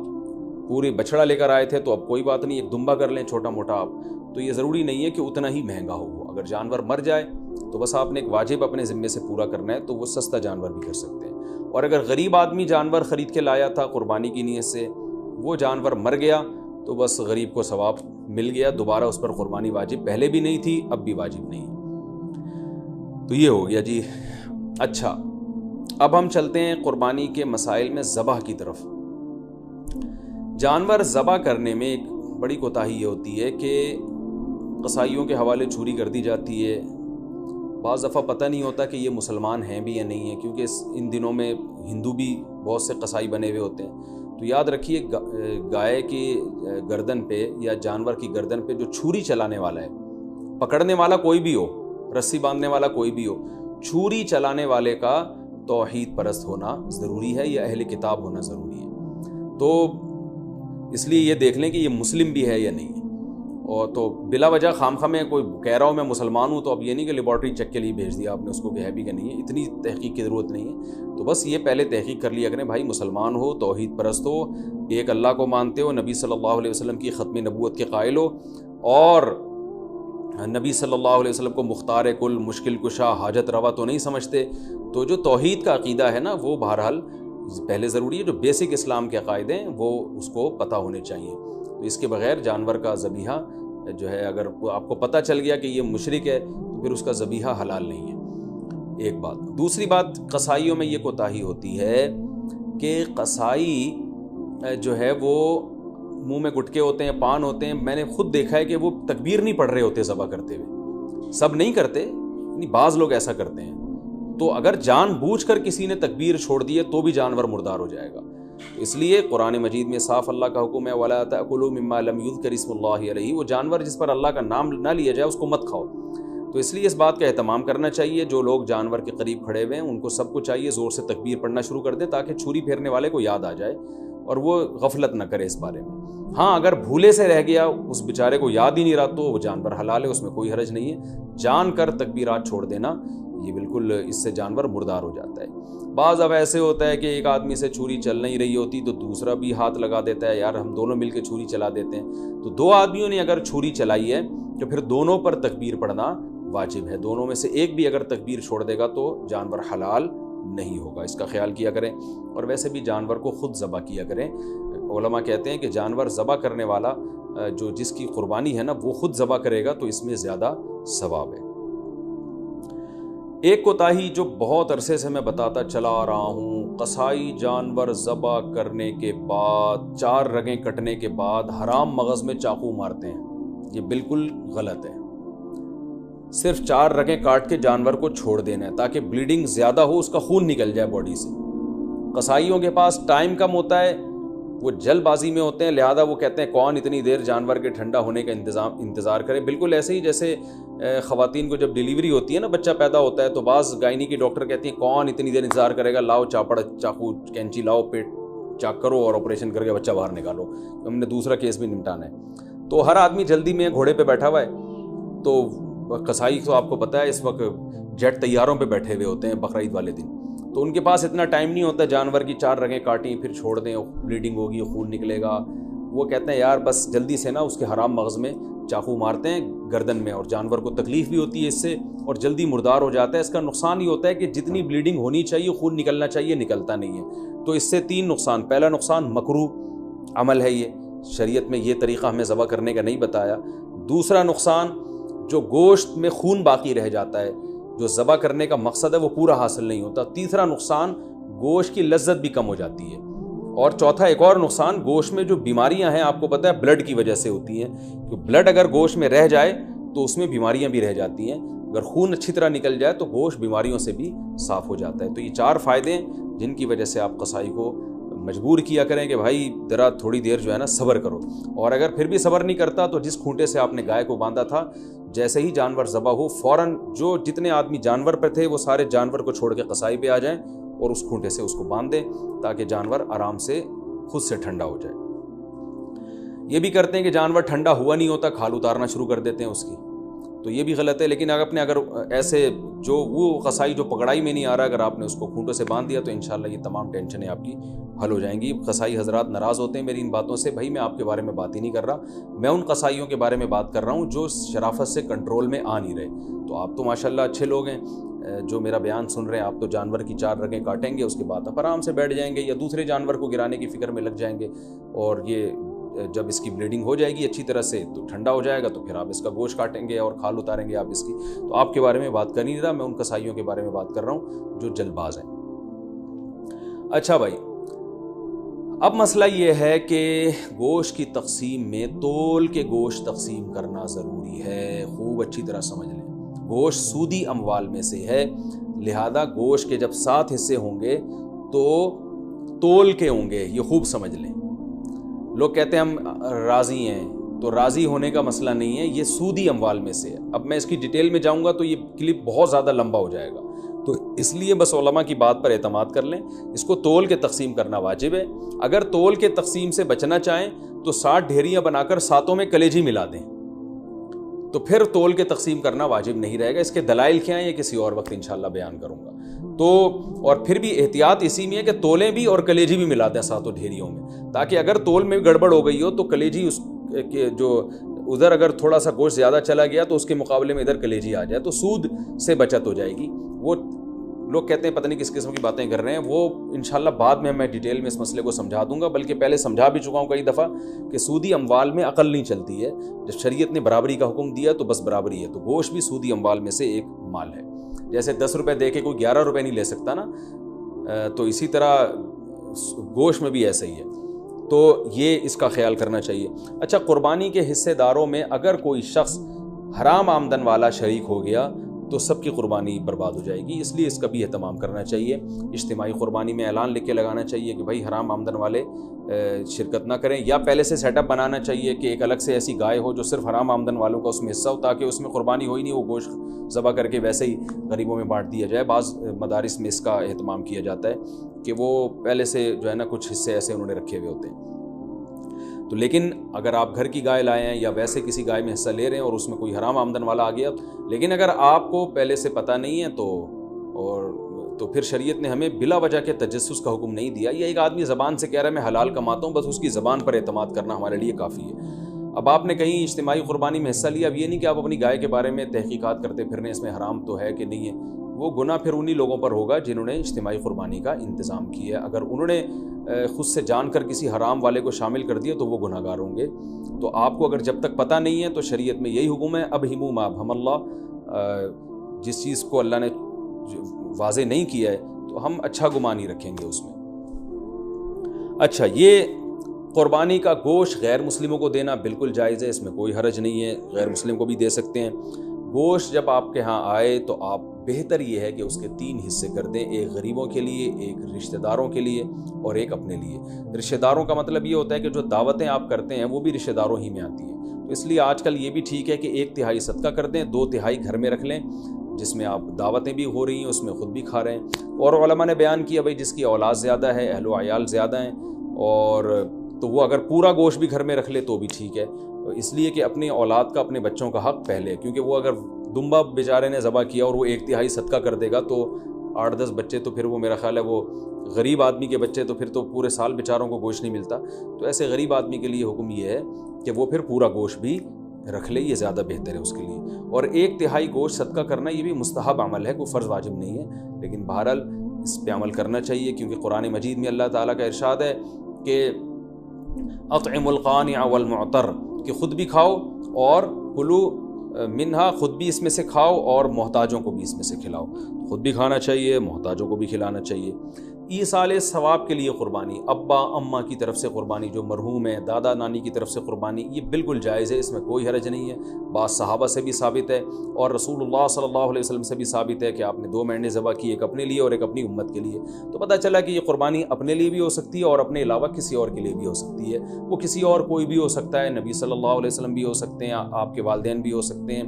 پوری بچڑا لے کر آئے تھے تو اب کوئی بات نہیں, ایک دمبا کر لیں چھوٹا موٹا آپ, تو یہ ضروری نہیں ہے کہ اتنا ہی مہنگا ہو وہ. اگر جانور مر جائے تو بس آپ نے ایک واجب اپنے ذمے سے پورا کرنا ہے, تو وہ سستا جانور بھی کر سکتے ہیں. اور اگر غریب آدمی جانور خرید کے لایا تھا قربانی کی نیت سے, وہ جانور مر گیا تو بس غریب کو ثواب مل گیا, دوبارہ اس پر قربانی واجب پہلے بھی نہیں تھی, اب بھی واجب نہیں. تو یہ ہو گیا جی. اچھا, اب ہم چلتے ہیں قربانی کے مسائل میں ذبح کی طرف. جانور ذبح کرنے میں ایک بڑی کوتاہی یہ ہوتی ہے کہ قصائیوں کے حوالے چھری کر دی جاتی ہے. بعض دفعہ پتہ نہیں ہوتا کہ یہ مسلمان ہیں بھی یا نہیں ہیں, کیونکہ ان دنوں میں ہندو بھی بہت سے قصائی بنے ہوئے ہوتے ہیں. تو یاد رکھیے گائے کی گردن پہ یا جانور کی گردن پہ جو چھری چلانے والا ہے, پکڑنے والا کوئی بھی ہو, رسی باندھنے والا کوئی بھی ہو, چھری چلانے والے کا توحید پرست ہونا ضروری ہے یا اہل کتاب ہونا ضروری ہے. تو اس لیے یہ دیکھ لیں کہ یہ مسلم بھی ہے یا نہیں ہے. اور تو بلا وجہ خامخواہ میں کوئی کہہ رہا ہوں میں مسلمان ہوں, تو اب یہ نہیں کہ لیبارٹری چیک کے لیے بھیج دیا آپ نے اس کو کہ ہے بھی کہ نہیں ہے, اتنی تحقیق کی ضرورت نہیں ہے. تو بس یہ پہلے تحقیق کر لیا کریں بھائی, مسلمان ہو, توحید پرست ہو, ایک اللہ کو مانتے ہو, نبی صلی اللہ علیہ وسلم کی ختم نبوت کے قائل ہو, اور نبی صلی اللہ علیہ وسلم کو مختار کل, مشکل کشا, حاجت روا تو نہیں سمجھتے. تو جو توحید کا عقیدہ ہے نا, وہ بہرحال پہلے ضروری ہے. جو بیسک اسلام کے عقائد ہیں وہ اس کو پتہ ہونے چاہیے. تو اس کے بغیر جانور کا ذبیحہ جو ہے, اگر آپ کو پتہ چل گیا کہ یہ مشرک ہے تو پھر اس کا ذبیحہ حلال نہیں ہے. ایک بات. دوسری بات, قصائیوں میں یہ کوتاہی ہوتی ہے کہ قصائی جو ہے وہ منہ میں گٹکے ہوتے ہیں, پان ہوتے ہیں, میں نے خود دیکھا ہے کہ وہ تکبیر نہیں پڑھ رہے ہوتے ذبح کرتے ہوئے. سب نہیں کرتے, بعض لوگ ایسا کرتے ہیں. تو اگر جان بوجھ کر کسی نے تکبیر چھوڑ دی ہے تو بھی جانور مردار ہو جائے گا. اس لیے قرآن مجید میں صاف اللہ کا حکم ہے وَلَا تَأْكُلُوا مِمَّا لَمْ يُذْكَرِ اسْمُ اللَّهِ عَلَيْهِ. وہ جانور جس پر اللہ کا نام نہ لیا جائے اس کو مت کھاؤ. تو اس لیے اس بات کا اہتمام کرنا چاہیے. جو لوگ جانور کے قریب کھڑے ہوئے ہیں ان کو سب کو چاہیے زور سے تکبیر پڑھنا شروع کر دیں تاکہ چھری پھیرنے والے کو یاد آ جائے اور وہ غفلت نہ کرے اس بارے میں. ہاں اگر بھولے سے رہ گیا, اس بیچارے کو یاد ہی نہیں رہا, تو وہ جانور حلال ہے, اس میں کوئی حرج نہیں ہے. جان کر تکبیرات چھوڑ دینا یہ بالکل اس سے جانور مردار ہو جاتا ہے. بعض اب ایسے ہوتا ہے کہ ایک آدمی سے چھری چل نہیں رہی ہوتی تو دوسرا بھی ہاتھ لگا دیتا ہے, یار ہم دونوں مل کے چھری چلا دیتے ہیں. تو دو آدمیوں نے اگر چھری چلائی ہے تو پھر دونوں پر تکبیر پڑھنا واجب ہے. دونوں میں سے ایک بھی اگر تکبیر چھوڑ دے گا تو جانور حلال نہیں ہوگا. اس کا خیال کیا کریں. اور ویسے بھی جانور کو خود ذبح کیا کریں. علماء کہتے ہیں کہ جانور ذبح کرنے والا جو جس کی قربانی ہے نا وہ خود ذبح کرے گا تو اس میں زیادہ ثواب ہے. ایک کوتاہی جو بہت عرصے سے میں بتاتا چلا آ رہا ہوں, قصائی جانور ذبح کرنے کے بعد 4 رگیں کٹنے کے بعد حرام مغز میں چاقو مارتے ہیں. یہ بالکل غلط ہے. صرف 4 رگیں کاٹ کے جانور کو چھوڑ دینا ہے تاکہ بلیڈنگ زیادہ ہو, اس کا خون نکل جائے باڈی سے. قصائیوں کے پاس ٹائم کم ہوتا ہے, وہ جلد بازی میں ہوتے ہیں, لہذا وہ کہتے ہیں کون اتنی دیر جانور کے ٹھنڈا ہونے کا انتظار کرے. بالکل ایسے ہی جیسے خواتین کو جب ڈیلیوری ہوتی ہے نا, بچہ پیدا ہوتا ہے, تو بعض گائنی کی ڈاکٹر کہتی ہیں کون اتنی دیر انتظار کرے گا, لاؤ چاقو کینچی لاؤ, پیٹ چاک کرو اور آپریشن کر کے بچہ باہر نکالو, ہم نے دوسرا کیس بھی نمٹانا ہے. تو ہر آدمی جلدی میں گھوڑے پہ بیٹھا ہوا ہے. تو قصائی تو آپ کو پتہ ہے اس وقت جیٹ طیاروں پہ بیٹھے ہوئے ہوتے ہیں بقرعید والے دن, تو ان کے پاس اتنا ٹائم نہیں ہوتا. جانور کی 4 رگیں کاٹیں پھر چھوڑ دیں, بلیڈنگ ہوگی, خون نکلے گا. وہ کہتے ہیں یار بس جلدی سے نا اس کے حرام مغز میں چاقو مارتے ہیں گردن میں, اور جانور کو تکلیف بھی ہوتی ہے اس سے اور جلدی مردار ہو جاتا ہے. اس کا نقصان یہ ہوتا ہے کہ جتنی بلیڈنگ ہونی چاہیے, خون نکلنا چاہیے, نکلتا نہیں ہے. تو اس سے 3 نقصان. پہلا نقصان مکروہ عمل ہے, یہ شریعت میں یہ طریقہ ہمیں ذبح کرنے کا نہیں بتایا. دوسرا نقصان جو گوشت میں خون باقی رہ جاتا ہے, جو ذبح کرنے کا مقصد ہے وہ پورا حاصل نہیں ہوتا. تیسرا نقصان گوشت کی لذت بھی کم ہو جاتی ہے. اور چوتھا ایک اور نقصان, گوشت میں جو بیماریاں ہیں آپ کو پتہ ہے بلڈ کی وجہ سے ہوتی ہیں. کہ بلڈ اگر گوشت میں رہ جائے تو اس میں بیماریاں بھی رہ جاتی ہیں. اگر خون اچھی طرح نکل جائے تو گوشت بیماریوں سے بھی صاف ہو جاتا ہے. تو یہ 4 فائدے ہیں جن کی وجہ سے آپ قصائی کو مجبور کیا کریں کہ بھائی ذرا تھوڑی دیر جو ہے نا صبر کرو. اور اگر پھر بھی صبر نہیں کرتا تو جس کھونٹے سے آپ نے گائے کو باندھا تھا, جیسے ہی جانور ذبح ہو فوراً جو جتنے آدمی جانور پہ تھے وہ سارے جانور کو چھوڑ کے قصائی پہ آ جائیں اور اس کھونٹے سے اس کو باندھ دیں تاکہ جانور آرام سے خود سے ٹھنڈا ہو جائے. یہ بھی کرتے ہیں کہ جانور ٹھنڈا ہوا نہیں ہوتا, کھال اتارنا شروع کر دیتے ہیں اس کی, تو یہ بھی غلط ہے. لیکن اگر ایسے جو وہ قصائی جو پکڑائی میں نہیں آ رہا, اگر آپ نے اس کو کھونٹوں سے باندھ دیا تو انشاءاللہ یہ تمام ٹینشنیں آپ کی حل ہو جائیں گی. قصائی حضرات ناراض ہوتے ہیں میری ان باتوں سے. بھائی میں آپ کے بارے میں بات ہی نہیں کر رہا, میں ان قصائیوں کے بارے میں بات کر رہا ہوں جو شرافت سے کنٹرول میں آ نہیں رہے. تو آپ تو ماشاءاللہ اچھے لوگ ہیں جو میرا بیان سن رہے ہیں. آپ تو جانور کی 4 رگیں کاٹیں گے, اس کے بعد آپ آرام سے بیٹھ جائیں گے یا دوسرے جانور کو گرانے کی فکر میں لگ جائیں گے, اور یہ جب اس کی بلیڈنگ ہو جائے گی اچھی طرح سے تو ٹھنڈا ہو جائے گا تو پھر آپ اس کا گوشت کاٹیں گے اور کھال اتاریں گے آپ اس کی. تو آپ کے بارے میں بات کر نہیں رہا, میں ان قصائیوں کے بارے میں بات کر رہا ہوں جو جلد باز ہیں. اچھا بھائی, اب مسئلہ یہ ہے کہ گوشت کی تقسیم میں تول کے گوشت تقسیم کرنا ضروری ہے. خوب اچھی طرح سمجھ لیں, گوشت سودی اموال میں سے ہے, لہذا گوشت کے جب 7 حصے ہوں گے تو تول کے ہوں گے. یہ خوب سمجھ لیں. لوگ کہتے ہیں ہم راضی ہیں, تو راضی ہونے کا مسئلہ نہیں ہے, یہ سودی اموال میں سے ہے. اب میں اس کی ڈیٹیل میں جاؤں گا تو یہ کلپ بہت زیادہ لمبا ہو جائے گا, تو اس لیے بس علماء کی بات پر اعتماد کر لیں. اس کو تول کے تقسیم کرنا واجب ہے. اگر تول کے تقسیم سے بچنا چاہیں تو 60 ڈھیریاں بنا کر 7 میں کلیجی ملا دیں, تو پھر تول کے تقسیم کرنا واجب نہیں رہے گا. اس کے دلائل کیا ہیں یہ کسی اور وقت انشاءاللہ بیان کروں گا. تو اور پھر بھی احتیاط اسی میں ہے کہ تولیں بھی اور کلیجی بھی ملا دیں 7 ڈھیریوں میں, تاکہ اگر تول میں گڑبڑ ہو گئی ہو تو کلیجی اس کے جو ادھر اگر تھوڑا سا گوشت زیادہ چلا گیا تو اس کے مقابلے میں ادھر کلیجی آ جائے تو سود سے بچت ہو جائے گی. وہ لوگ کہتے ہیں پتہ نہیں کس قسم کی باتیں کر رہے ہیں, وہ انشاءاللہ بعد میں ڈیٹیل میں اس مسئلے کو سمجھا دوں گا, بلکہ پہلے سمجھا بھی چکا ہوں کئی دفعہ کہ سودی اموال میں عقل نہیں چلتی ہے. جب شریعت نے برابری کا حکم دیا تو بس برابری ہے. تو گوشت بھی سودی اموال میں سے ایک مال ہے. جیسے 10 روپے دے کے کوئی 11 روپے نہیں لے سکتا نا, تو اسی طرح گوشت میں بھی ایسا ہی ہے. تو یہ اس کا خیال کرنا چاہیے۔ اچھا، قربانی کے حصے داروں میں اگر کوئی شخص حرام آمدن والا شریک ہو گیا تو سب کی قربانی برباد ہو جائے گی، اس لیے اس کا بھی اہتمام کرنا چاہیے۔ اجتماعی قربانی میں اعلان لکھ کے لگانا چاہیے کہ بھائی حرام آمدن والے شرکت نہ کریں، یا پہلے سے سیٹ اپ بنانا چاہیے کہ ایک الگ سے ایسی گائے ہو جو صرف حرام آمدن والوں کا اس میں حصہ ہو، تاکہ اس میں قربانی ہو ہی نہیں، وہ گوشت ذبح کر کے ویسے ہی غریبوں میں بانٹ دیا جائے۔ بعض مدارس میں اس کا اہتمام کیا جاتا ہے کہ وہ پہلے سے جو ہے نا کچھ حصے ایسے انہوں نے رکھے ہوئے ہوتے ہیں۔ تو لیکن اگر آپ گھر کی گائے لائے ہیں یا ویسے کسی گائے میں حصہ لے رہے ہیں اور اس میں کوئی حرام آمدن والا آ گیا، لیکن اگر آپ کو پہلے سے پتہ نہیں ہے تو پھر شریعت نے ہمیں بلا وجہ کے تجسس کا حکم نہیں دیا۔ یہ ایک آدمی زبان سے کہہ رہا ہے میں حلال کماتا ہوں، بس اس کی زبان پر اعتماد کرنا ہمارے لیے کافی ہے۔ اب آپ نے کہیں اجتماعی قربانی میں حصہ لیا، اب یہ نہیں کہ آپ اپنی گائے کے بارے میں تحقیقات کرتے پھرنے اس میں حرام تو ہے کہ نہیں ہے، وہ گناہ پھر انہی لوگوں پر ہوگا جنہوں نے اجتماعی قربانی کا انتظام کیا ہے۔ اگر انہوں نے خود سے جان کر کسی حرام والے کو شامل کر دیا تو وہ گناہ گار ہوں گے۔ تو آپ کو اگر جب تک پتہ نہیں ہے تو شریعت میں یہی حکم ہے، اب ہمو ما ابہم اللہ، جس چیز کو اللہ نے واضح نہیں کیا ہے تو ہم اچھا گمان ہی رکھیں گے اس میں۔ اچھا، یہ قربانی کا گوشت غیر مسلموں کو دینا بالکل جائز ہے، اس میں کوئی حرج نہیں ہے، غیر مسلم کو بھی دے سکتے ہیں۔ گوشت جب آپ کے ہاں آئے تو آپ بہتر یہ ہے کہ اس کے 3 حصے کر دیں، ایک غریبوں کے لیے، ایک رشتہ داروں کے لیے اور ایک اپنے لیے۔ رشتہ داروں کا مطلب یہ ہوتا ہے کہ جو دعوتیں آپ کرتے ہیں وہ بھی رشتہ داروں ہی میں آتی ہیں، تو اس لیے آج کل یہ بھی ٹھیک ہے کہ 1/3 صدقہ کر دیں، 2/3 گھر میں رکھ لیں، جس میں آپ دعوتیں بھی ہو رہی ہیں اس میں خود بھی کھا رہے ہیں۔ اور علماء نے بیان کیا بھائی جس کی اولاد زیادہ ہے، اہل و عیال زیادہ ہیں، اور تو وہ اگر پورا گوشت بھی گھر میں رکھ لے تو بھی ٹھیک ہے، اس لیے کہ اپنی اولاد کا، اپنے بچوں کا حق پہلے ہے، کیونکہ وہ اگر دمبا بیچارے نے ذبح کیا اور وہ 1/3 صدقہ کر دے گا تو 8-10 بچے تو پھر وہ میرا خیال ہے وہ غریب آدمی کے بچے تو پھر تو پورے سال بیچاروں کو گوشت نہیں ملتا، تو ایسے غریب آدمی کے لیے حکم یہ ہے کہ وہ پھر پورا گوشت بھی رکھ لے، یہ زیادہ بہتر ہے اس کے لیے۔ اور 1/3 گوشت صدقہ کرنا یہ بھی مستحب عمل ہے، کوئی فرض واجب نہیں ہے، لیکن بہرحال اس پہ عمل کرنا چاہیے، کیونکہ قرآن مجید میں اللہ تعالیٰ کا ارشاد ہے کہ اطعم القانع والمعتر، کہ خود بھی کھاؤ اور کلو منہا، خود بھی اس میں سے کھاؤ اور محتاجوں کو بھی اس میں سے کھلاؤ، خود بھی کھانا چاہیے، محتاجوں کو بھی کھلانا چاہیے۔ ایصال ثواب کے لیے قربانی، ابا اماں کی طرف سے قربانی، جو مرحوم ہے، دادا نانی کی طرف سے قربانی، یہ بالکل جائز ہے، اس میں کوئی حرج نہیں ہے۔ بعض صحابہ سے بھی ثابت ہے اور رسول اللہ صلی اللہ علیہ وسلم سے بھی ثابت ہے کہ آپ نے 2 مینڈے ذبح کی، ایک اپنے لیے اور ایک اپنی امت کے لیے، تو پتہ چلا کہ یہ قربانی اپنے لیے بھی ہو سکتی ہے اور اپنے علاوہ کسی اور کے لیے بھی ہو سکتی ہے۔ وہ کسی اور کوئی بھی ہو سکتا ہے، نبی صلی اللہ علیہ وسلم بھی ہو سکتے ہیں، آپ کے والدین بھی ہو سکتے ہیں،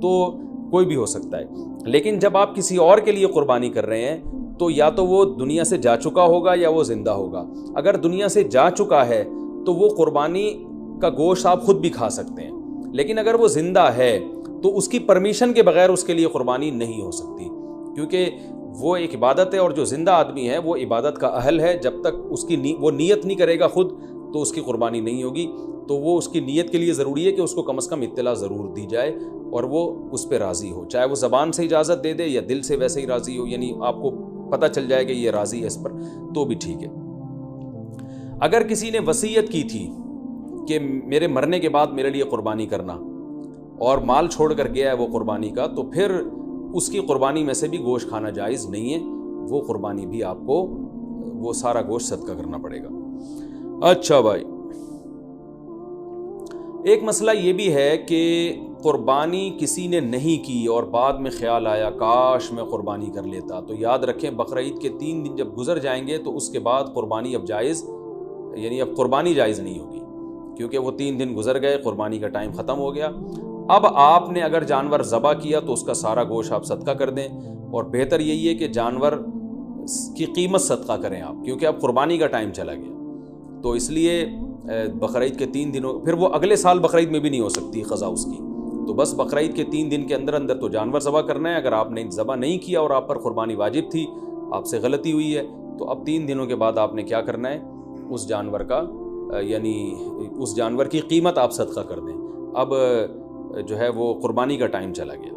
تو کوئی بھی ہو سکتا ہے۔ لیکن جب آپ کسی اور کے لیے قربانی کر رہے ہیں تو یا تو وہ دنیا سے جا چکا ہوگا یا وہ زندہ ہوگا۔ اگر دنیا سے جا چکا ہے تو وہ قربانی کا گوشت آپ خود بھی کھا سکتے ہیں، لیکن اگر وہ زندہ ہے تو اس کی پرمیشن کے بغیر اس کے لیے قربانی نہیں ہو سکتی، کیونکہ وہ ایک عبادت ہے اور جو زندہ آدمی ہے وہ عبادت کا اہل ہے، جب تک اس کی وہ نیت نہیں کرے گا خود تو اس کی قربانی نہیں ہوگی۔ تو وہ اس کی نیت کے لیے ضروری ہے کہ اس کو کم از کم اطلاع ضرور دی جائے اور وہ اس پہ راضی ہو، چاہے وہ زبان سے اجازت دے دے یا دل سے ویسے ہی راضی ہو، یعنی آپ کو پتہ چل جائے کہ یہ راضی ہے اس پر، تو بھی ٹھیک ہے۔ اگر کسی نے وصیت کی تھی کہ میرے مرنے کے بعد میرے لیے قربانی کرنا اور مال چھوڑ کر گیا ہے وہ قربانی کا، تو پھر اس کی قربانی میں سے بھی گوشت کھانا جائز نہیں ہے، وہ قربانی بھی آپ کو وہ سارا گوشت صدقہ کرنا پڑے گا۔ اچھا بھائی، ایک مسئلہ یہ بھی ہے کہ قربانی کسی نے نہیں کی اور بعد میں خیال آیا کاش میں قربانی کر لیتا، تو یاد رکھیں بقرعید کے 3 دن جب گزر جائیں گے تو اس کے بعد قربانی اب جائز، یعنی اب قربانی جائز نہیں ہوگی، کیونکہ وہ 3 دن گزر گئے، قربانی کا ٹائم ختم ہو گیا۔ اب آپ نے اگر جانور ذبح کیا تو اس کا سارا گوشت آپ صدقہ کر دیں، اور بہتر یہی ہے کہ جانور کی قیمت صدقہ کریں آپ، کیونکہ اب قربانی کا ٹائم چلا گیا، تو اس لیے بقرعید کے 3 دنوں، پھر وہ اگلے سال بقرعید میں بھی نہیں ہو سکتی قضا اس کی، تو بس بقرعید کے 3 دن کے اندر اندر تو جانور ذبح کرنا ہے۔ اگر آپ نے ذبح نہیں کیا اور آپ پر قربانی واجب تھی، آپ سے غلطی ہوئی ہے، تو اب 3 دنوں کے بعد آپ نے کیا کرنا ہے، اس جانور کا یعنی اس جانور کی قیمت آپ صدقہ کر دیں۔ اب جو ہے وہ قربانی کا ٹائم چلا گیا۔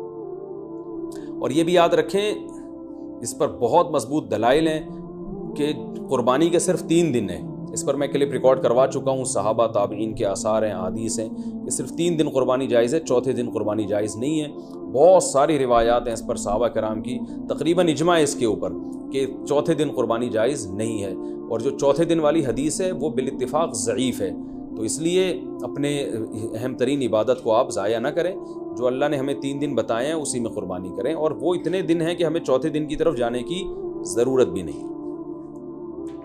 اور یہ بھی یاد رکھیں، اس پر بہت مضبوط دلائل ہیں کہ قربانی کے صرف 3 دن ہیں، اس پر میں کلپ ریکارڈ کروا چکا ہوں، صحابہ تابعین کے آثار ہیں، احادیث ہیں کہ صرف 3 دن قربانی جائز ہے، چوتھے دن قربانی جائز نہیں ہے۔ بہت ساری روایات ہیں اس پر صحابہ کرام کی، تقریباً اجماع ہے اس کے اوپر کہ چوتھے دن قربانی جائز نہیں ہے، اور جو چوتھے دن والی حدیث ہے وہ بالاتفاق ضعیف ہے۔ تو اس لیے اپنے اہم ترین عبادت کو آپ ضائع نہ کریں، جو اللہ نے ہمیں 3 دن بتائے ہیں اسی میں قربانی کریں، اور وہ اتنے دن ہیں کہ ہمیں چوتھے دن کی طرف جانے کی ضرورت بھی نہیں۔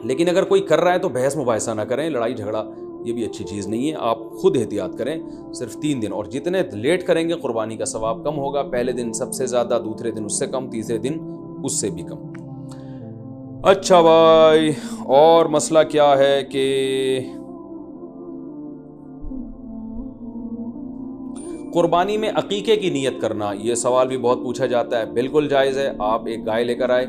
لیکن اگر کوئی کر رہا ہے تو بحث مباحثہ نہ کریں، لڑائی جھگڑا یہ بھی اچھی چیز نہیں ہے، آپ خود احتیاط کریں، صرف 3 دن، اور جتنے لیٹ کریں گے قربانی کا ثواب کم ہوگا، پہلے دن سب سے زیادہ، دوسرے دن اس سے کم، تیسرے دن اس سے بھی کم۔ اچھا بھائی، اور مسئلہ کیا ہے کہ قربانی میں عقیقے کی نیت کرنا، یہ سوال بھی بہت پوچھا جاتا ہے۔ بالکل جائز ہے، آپ ایک گائے لے کر آئے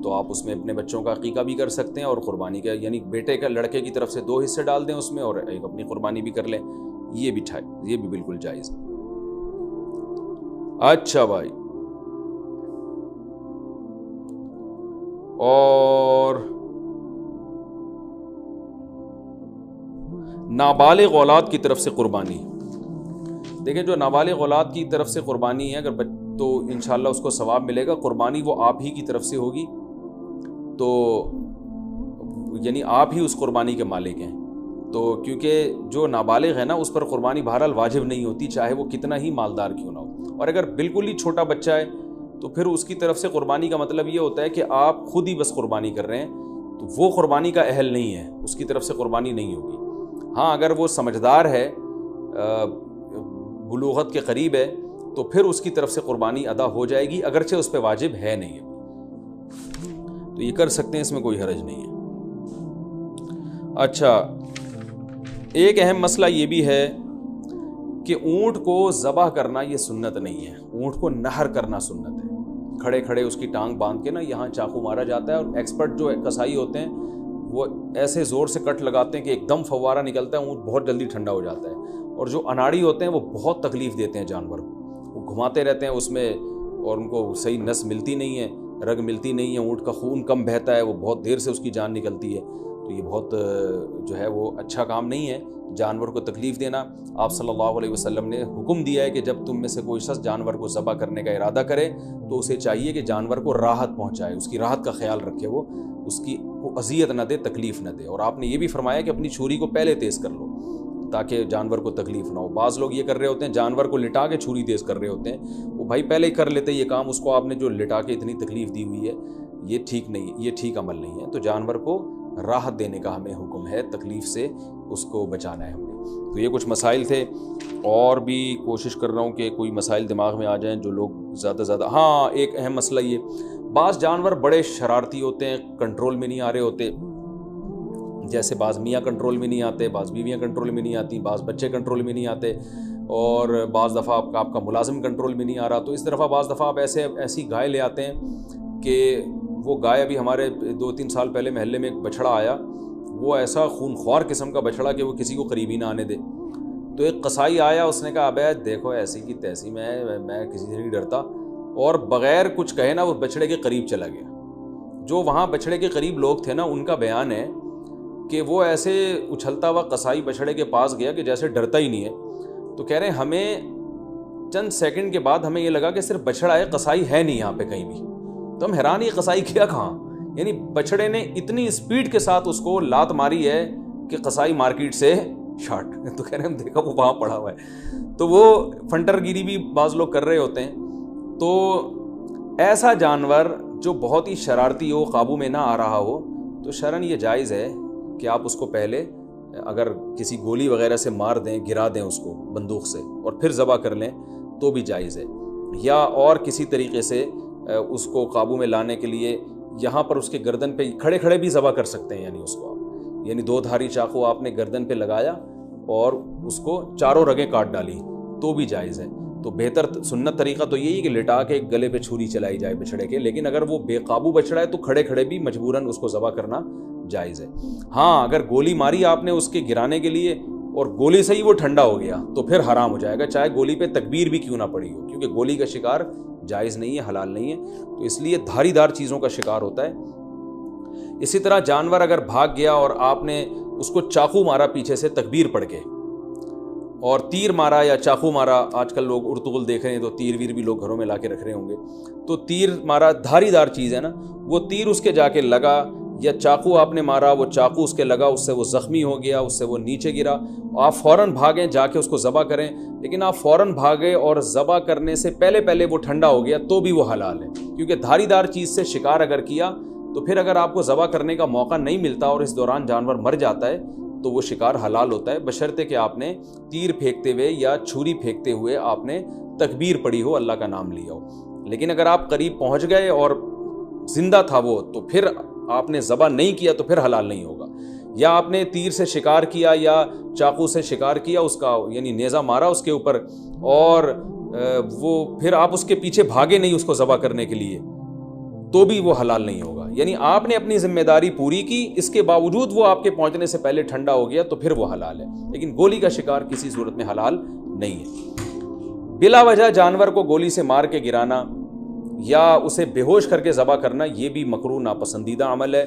تو آپ اس میں اپنے بچوں کا عقیقہ بھی کر سکتے ہیں، اور قربانی کا یعنی بیٹے کا، لڑکے کی طرف سے 2 حصے ڈال دیں اس میں، اور ایک اپنی قربانی بھی کر لیں، یہ بھی بالکل جائز ہے۔ اچھا بھائی، اور نابالغ اولاد کی طرف سے قربانی، دیکھیں جو نابالغ اولاد کی طرف سے قربانی ہے اگر تو انشاءاللہ اس کو ثواب ملے گا، قربانی وہ آپ ہی کی طرف سے ہوگی، تو یعنی آپ ہی اس قربانی کے مالک ہیں، تو کیونکہ جو نابالغ ہے نا اس پر قربانی بہرحال واجب نہیں ہوتی، چاہے وہ کتنا ہی مالدار کیوں نہ ہو، اور اگر بالکل ہی چھوٹا بچہ ہے تو پھر اس کی طرف سے قربانی کا مطلب یہ ہوتا ہے کہ آپ خود ہی بس قربانی کر رہے ہیں، تو وہ قربانی کا اہل نہیں ہے، اس کی طرف سے قربانی نہیں ہوگی۔ ہاں اگر وہ سمجھدار ہے، بلوغت کے قریب ہے، تو پھر اس کی طرف سے قربانی ادا ہو جائے گی، اگرچہ اس پہ واجب ہے نہیں ہے، تو یہ کر سکتے ہیں، اس میں کوئی حرج نہیں ہے۔ اچھا، ایک اہم مسئلہ یہ بھی ہے کہ اونٹ کو ذبح کرنا یہ سنت نہیں ہے، اونٹ کو نہر کرنا سنت ہے، کھڑے کھڑے اس کی ٹانگ باندھ کے نا یہاں چاقو مارا جاتا ہے، اور ایکسپرٹ جو کسائی ہوتے ہیں وہ ایسے زور سے کٹ لگاتے ہیں کہ ایک دم فوارہ نکلتا ہے، اونٹ بہت جلدی ٹھنڈا ہو جاتا ہے، اور جو اناڑی ہوتے ہیں وہ بہت تکلیف دیتے ہیں جانور کو، وہ گھماتے رہتے ہیں اس میں، اور ان کو صحیح نس ملتی نہیں ہے، رگ ملتی نہیں ہے، اونٹ کا خون کم بہتا ہے، وہ بہت دیر سے اس کی جان نکلتی ہے، تو یہ بہت جو ہے وہ اچھا کام نہیں ہے جانور کو تکلیف دینا۔ آپ صلی اللہ علیہ وسلم نے حکم دیا ہے کہ جب تم میں سے کوئی شخص جانور کو ذبح کرنے کا ارادہ کرے تو اسے چاہیے کہ جانور کو راحت پہنچائے، اس کی راحت کا خیال رکھے، وہ اس کی کو اذیت نہ دے، تکلیف نہ دے، اور آپ نے یہ بھی فرمایا کہ اپنی چھری کو پہلے تیز کر لو تاکہ جانور کو تکلیف نہ ہو۔ بعض لوگ یہ کر رہے ہوتے ہیں، جانور کو لٹا کے چھری تیز کر رہے ہوتے ہیں، وہ بھائی پہلے ہی کر لیتے یہ کام، اس کو آپ نے جو لٹا کے اتنی تکلیف دی ہوئی ہے، یہ ٹھیک نہیں، یہ ٹھیک عمل نہیں ہے۔ تو جانور کو راحت دینے کا ہمیں حکم ہے، تکلیف سے اس کو بچانا ہے ہمیں۔ تو یہ کچھ مسائل تھے، اور بھی کوشش کر رہا ہوں کہ کوئی مسائل دماغ میں آ جائیں جو لوگ زیادہ ہاں ایک اہم مسئلہ یہ، بعض جانور بڑے شرارتی ہوتے ہیں، کنٹرول میں نہیں آ رہے ہوتے، جیسے بعض میاں کنٹرول میں نہیں آتے، بعض بیویاں کنٹرول میں نہیں آتی، بعض بچے کنٹرول میں نہیں آتے، اور بعض دفعہ آپ کا ملازم کنٹرول میں نہیں آ رہا، تو اس طرح بعض دفعہ آپ ایسی گائے لے آتے ہیں کہ وہ گائے، ابھی ہمارے 2-3 سال پہلے محلے میں ایک بچڑا آیا، وہ ایسا خونخوار قسم کا بچڑا کہ وہ کسی کو قریب ہی نہ آنے دے، تو ایک قصائی آیا، اس نے کہا ابے دیکھو ایسی کی تیسی میں کسی سے نہیں ڈرتا، اور بغیر کچھ کہے نا وہ بچڑے کے قریب چلا گیا۔ جو وہاں بچڑے کے قریب لوگ تھے نا، ان کا بیان ہے کہ وہ ایسے اچھلتا ہوا قصائی بچڑے کے پاس گیا کہ جیسے ڈرتا ہی نہیں ہے، تو کہہ رہے ہیں ہمیں چند سیکنڈ کے بعد ہمیں یہ لگا کہ صرف بچڑا ہے، قصائی ہے نہیں یہاں پہ کہیں بھی، تو ہم حیران، یہ قصائی کیا کہاں، یعنی بچڑے نے اتنی اسپیڈ کے ساتھ اس کو لات ماری ہے کہ قصائی مارکیٹ سے شارٹ، تو کہہ رہے ہیں ہم دیکھا وہ وہاں پڑا ہوا ہے، تو وہ فنٹر گیری بھی بعض لوگ کر رہے ہوتے ہیں۔ تو ایسا جانور جو بہت ہی شرارتی ہو، قابو میں نہ آ رہا ہو، تو شرعاً یہ جائز ہے کہ آپ اس کو پہلے اگر کسی گولی وغیرہ سے مار دیں، گرا دیں اس کو بندوق سے، اور پھر ذبح کر لیں تو بھی جائز ہے، یا اور کسی طریقے سے اس کو قابو میں لانے کے لیے یہاں پر اس کے گردن پہ کھڑے کھڑے بھی ذبح کر سکتے ہیں، یعنی اس کو آپ، یعنی 2 دھاری چاقو آپ نے گردن پہ لگایا اور اس کو چاروں رگیں کاٹ ڈالی تو بھی جائز ہے۔ تو بہتر سنت طریقہ تو یہی ہے کہ لٹا کے گلے پہ چھری چلائی جائے بچڑے کے، لیکن اگر وہ بے قابو بچڑا ہے تو کھڑے کھڑے بھی مجبوراً اس کو ذبح کرنا جائز ہے۔ ہاں اگر گولی ماری آپ نے اس کے گرانے کے لیے اور گولی سے ہی وہ ٹھنڈا ہو گیا تو پھر حرام ہو جائے گا، چاہے گولی پہ تکبیر بھی کیوں نہ پڑی ہو، کیونکہ گولی کا شکار جائز نہیں ہے، حلال نہیں ہے، تو اس لیے دھاری دار چیزوں کا شکار ہوتا ہے۔ اسی طرح جانور اگر بھاگ گیا اور آپ نے اس کو چاقو مارا پیچھے سے تکبیر پڑھ کے، اور تیر مارا یا چاقو مارا، آج کل لوگ ارطغرل دیکھ رہے ہیں تو تیر ویر بھی لوگ گھروں میں لا کے رکھ رہے ہوں گے، تو تیر مارا، دھاری دار چیز ہے نا، وہ تیر اس کے جا کے لگا، یا چاقو آپ نے مارا، وہ چاقو اس کے لگا، اس سے وہ زخمی ہو گیا، اس سے وہ نیچے گرا، آپ فوراً بھاگیں جا کے اس کو ذبح کریں، لیکن آپ فوراً بھاگے اور ذبح کرنے سے پہلے وہ ٹھنڈا ہو گیا تو بھی وہ حلال ہے، کیونکہ دھاری دار چیز سے شکار اگر کیا تو پھر اگر آپ کو ذبح کرنے کا موقع نہیں ملتا اور اس دوران جانور مر جاتا ہے تو وہ شکار حلال ہوتا ہے، بشرطے کہ آپ نے تیر پھینکتے ہوئے یا چھری پھینکتے ہوئے آپ نے تکبیر پڑھی ہو، اللہ کا نام لیا ہو۔ لیکن اگر آپ قریب پہنچ گئے اور زندہ تھا وہ، تو پھر آپ نے ذبح نہیں کیا تو پھر حلال نہیں ہوگا، یا آپ نے تیر سے شکار کیا یا چاقو سے شکار کیا، اس کا یعنی نیزہ مارا اس کے اوپر، اور وہ پھر آپ اس کے پیچھے بھاگے نہیں اس کو ذبح کرنے کے لیے، تو بھی وہ حلال نہیں ہوگا۔ یعنی آپ نے اپنی ذمہ داری پوری کی، اس کے باوجود وہ آپ کے پہنچنے سے پہلے ٹھنڈا ہو گیا تو پھر وہ حلال ہے، لیکن گولی کا شکار کسی صورت میں حلال نہیں ہے۔ بلا وجہ جانور کو گولی سے مار کے گرانا یا اسے بے ہوش کر کے ذبح کرنا، یہ بھی مکروہ ناپسندیدہ عمل ہے،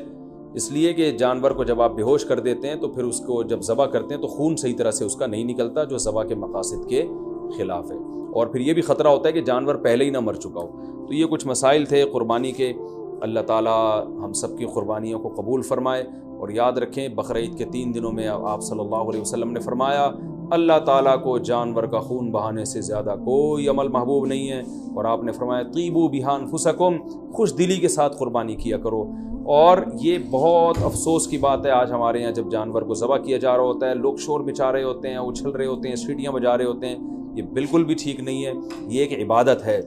اس لیے کہ جانور کو جب آپ بے ہوش کر دیتے ہیں تو پھر اس کو جب ذبح کرتے ہیں تو خون صحیح طرح سے اس کا نہیں نکلتا، جو ذبح کے مقاصد کے خلاف ہے، اور پھر یہ بھی خطرہ ہوتا ہے کہ جانور پہلے ہی نہ مر چکا ہو۔ تو یہ کچھ مسائل تھے قربانی کے۔ اللہ تعالیٰ ہم سب کی قربانیوں کو قبول فرمائے، اور یاد رکھیں بقرعید کے 3 دنوں میں آپ صلی اللہ علیہ وسلم نے فرمایا اللہ تعالیٰ کو جانور کا خون بہانے سے زیادہ کوئی عمل محبوب نہیں ہے، اور آپ نے فرمایا طیبوا بہا انفسکم، خوش دلی کے ساتھ قربانی کیا کرو۔ اور یہ بہت افسوس کی بات ہے، آج ہمارے یہاں جب جانور کو ذبح کیا جا رہا ہوتا ہے لوگ شور مچا رہے ہوتے ہیں، اچھل رہے ہوتے ہیں، سیٹیاں بجا رہے ہوتے ہیں، یہ بالکل بھی ٹھیک نہیں ہے۔ یہ ایک عبادت ہے،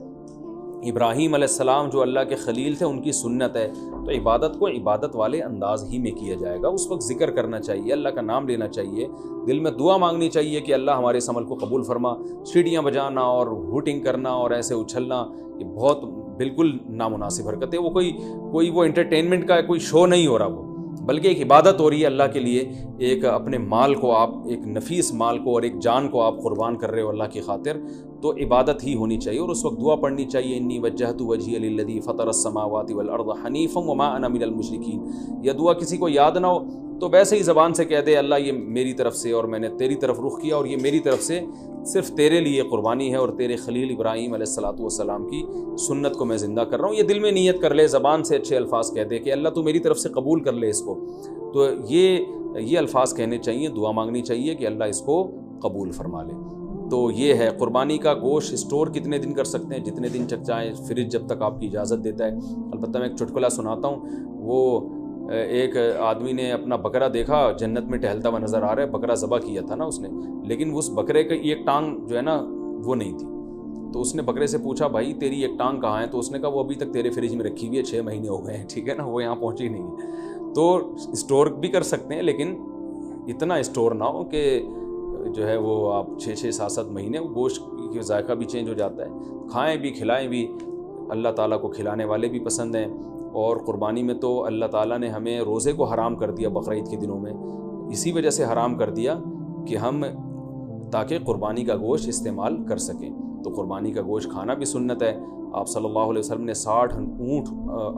ابراہیم علیہ السلام جو اللہ کے خلیل تھے ان کی سنت ہے، تو عبادت کو عبادت والے انداز ہی میں کیا جائے گا۔ اس وقت ذکر کرنا چاہیے، اللہ کا نام لینا چاہیے، دل میں دعا مانگنی چاہیے کہ اللہ ہمارے اس عمل کو قبول فرما۔ سیٹیاں بجانا اور ہوٹنگ کرنا اور ایسے اچھلنا یہ بہت بالکل نامناسب حرکت ہے۔ وہ کوئی وہ انٹرٹینمنٹ کا کوئی شو نہیں ہو رہا، وہ بلکہ ایک عبادت ہو رہی ہے اللہ کے لیے۔ ایک اپنے مال کو آپ، ایک نفیس مال کو اور ایک جان کو آپ قربان کر رہے ہو اللہ کی خاطر، تو عبادت ہی ہونی چاہیے، اور اس وقت دعا پڑھنی چاہیے انی وجہت وجہی للذی فطر السماوات والارض حنیفا وما انا من المشرکین۔ یہ دعا کسی کو یاد نہ ہو تو ویسے ہی زبان سے کہہ دے اللہ یہ میری طرف سے اور میں نے تیری طرف رخ کیا، اور یہ میری طرف سے صرف تیرے لیے قربانی ہے، اور تیرے خلیل ابراہیم علیہ الصلوۃ والسلام کی سنت کو میں زندہ کر رہا ہوں۔ یہ دل میں نیت کر لے، زبان سے اچھے الفاظ کہہ دے کہ اللہ تو میری طرف سے قبول کر لے اس کو، تو یہ الفاظ کہنے چاہیے، دعا مانگنی چاہیے کہ اللہ اس کو قبول فرما لے۔ تو یہ ہے قربانی کا گوشت اسٹور کتنے دن کر سکتے ہیں، جتنے دن چک جائیں، فریج جب تک آپ کی اجازت دیتا ہے۔ البتہ میں ایک چٹکلا سناتا ہوں، وہ ایک آدمی نے اپنا بکرا دیکھا جنت میں ٹہلتا ہوا نظر آ رہا ہے، بکرا ذبح کیا تھا نا اس نے، لیکن اس بکرے کی ایک ٹانگ جو ہے نا وہ نہیں تھی، تو اس نے بکرے سے پوچھا بھائی تیری ایک ٹانگ کہاں ہے؟ تو اس نے کہا وہ ابھی تک تیرے فریج میں رکھی ہوئی ہے، 6 مہینے ہو گئے ہیں، ٹھیک ہے نا، وہ یہاں پہنچی نہیں ہے۔ تو اسٹور بھی کر سکتے ہیں، لیکن اتنا اسٹور نہ ہو کہ جو ہے وہ آپ 6 7 مہینے گوشت کا ذائقہ بھی چینج ہو جاتا ہے۔ کھائیں بھی کھلائیں بھی، اللہ تعالیٰ کو کھلانے والے بھی پسند ہیں، اور قربانی میں تو اللہ تعالیٰ نے ہمیں روزے کو حرام کر دیا بقرعید کے دنوں میں، اسی وجہ سے حرام کر دیا کہ ہم تاکہ قربانی کا گوشت استعمال کر سکیں۔ تو قربانی کا گوشت کھانا بھی سنت ہے۔ آپ صلی اللہ علیہ وسلم نے 60 اونٹ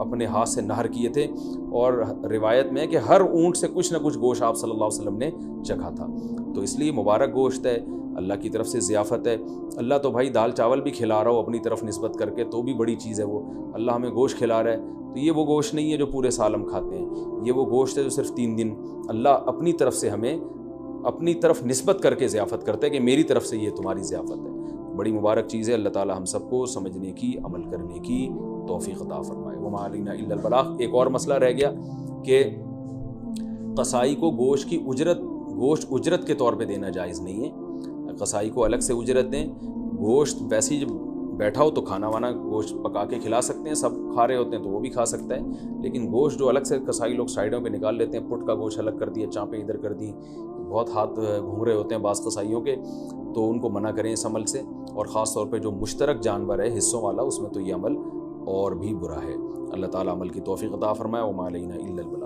اپنے ہاتھ سے نہر کیے تھے، اور روایت میں ہے کہ ہر اونٹ سے کچھ نہ کچھ گوشت آپ صلی اللہ علیہ وسلم نے چکھا تھا۔ تو اس لیے مبارک گوشت ہے، اللہ کی طرف سے ضیافت ہے۔ اللہ تو بھائی دال چاول بھی کھلا رہا ہو اپنی طرف نسبت کر کے تو بھی بڑی چیز ہے، وہ اللہ ہمیں گوشت کھلا رہا ہے، تو یہ وہ گوشت نہیں ہے جو پورے سال ہم کھاتے ہیں، یہ وہ گوشت ہے جو صرف 3 دن اللہ اپنی طرف سے ہمیں اپنی طرف نسبت کر کے ضیافت کرتا ہے کہ میری طرف سے یہ تمہاری ضیافت ہے۔ بڑی مبارک چیز ہے، اللہ تعالیٰ ہم سب کو سمجھنے کی، عمل کرنے کی توفیق عطا فرمائے۔ وما علینا الا البلاغ۔ ایک اور مسئلہ رہ گیا کہ قصائی کو گوشت اجرت کے طور پہ دینا جائز نہیں ہے، قصائی کو الگ سے اجرت دیں۔ گوشت ویسے ہی جب بیٹھا ہو تو کھانا وانا گوشت پکا کے کھلا سکتے ہیں، سب کھا رہے ہوتے ہیں تو وہ بھی کھا سکتا ہے، لیکن گوشت جو الگ سے قصائی لوگ سائڈوں پہ نکال لیتے ہیں، پٹ کا گوشت الگ کر دیا، چانپیں ادھر کر دی، بہت ہاتھ گھوم رہے ہوتے ہیں بعض قصائیوں کے، تو ان کو منع کریں اس عمل سے، اور خاص طور پہ جو مشترک جانور ہے حصوں والا، اس میں تو یہ عمل اور بھی برا ہے۔ اللہ تعالیٰ عمل کی توفیق عطا فرمائے۔ وما علینا الا البلاغ۔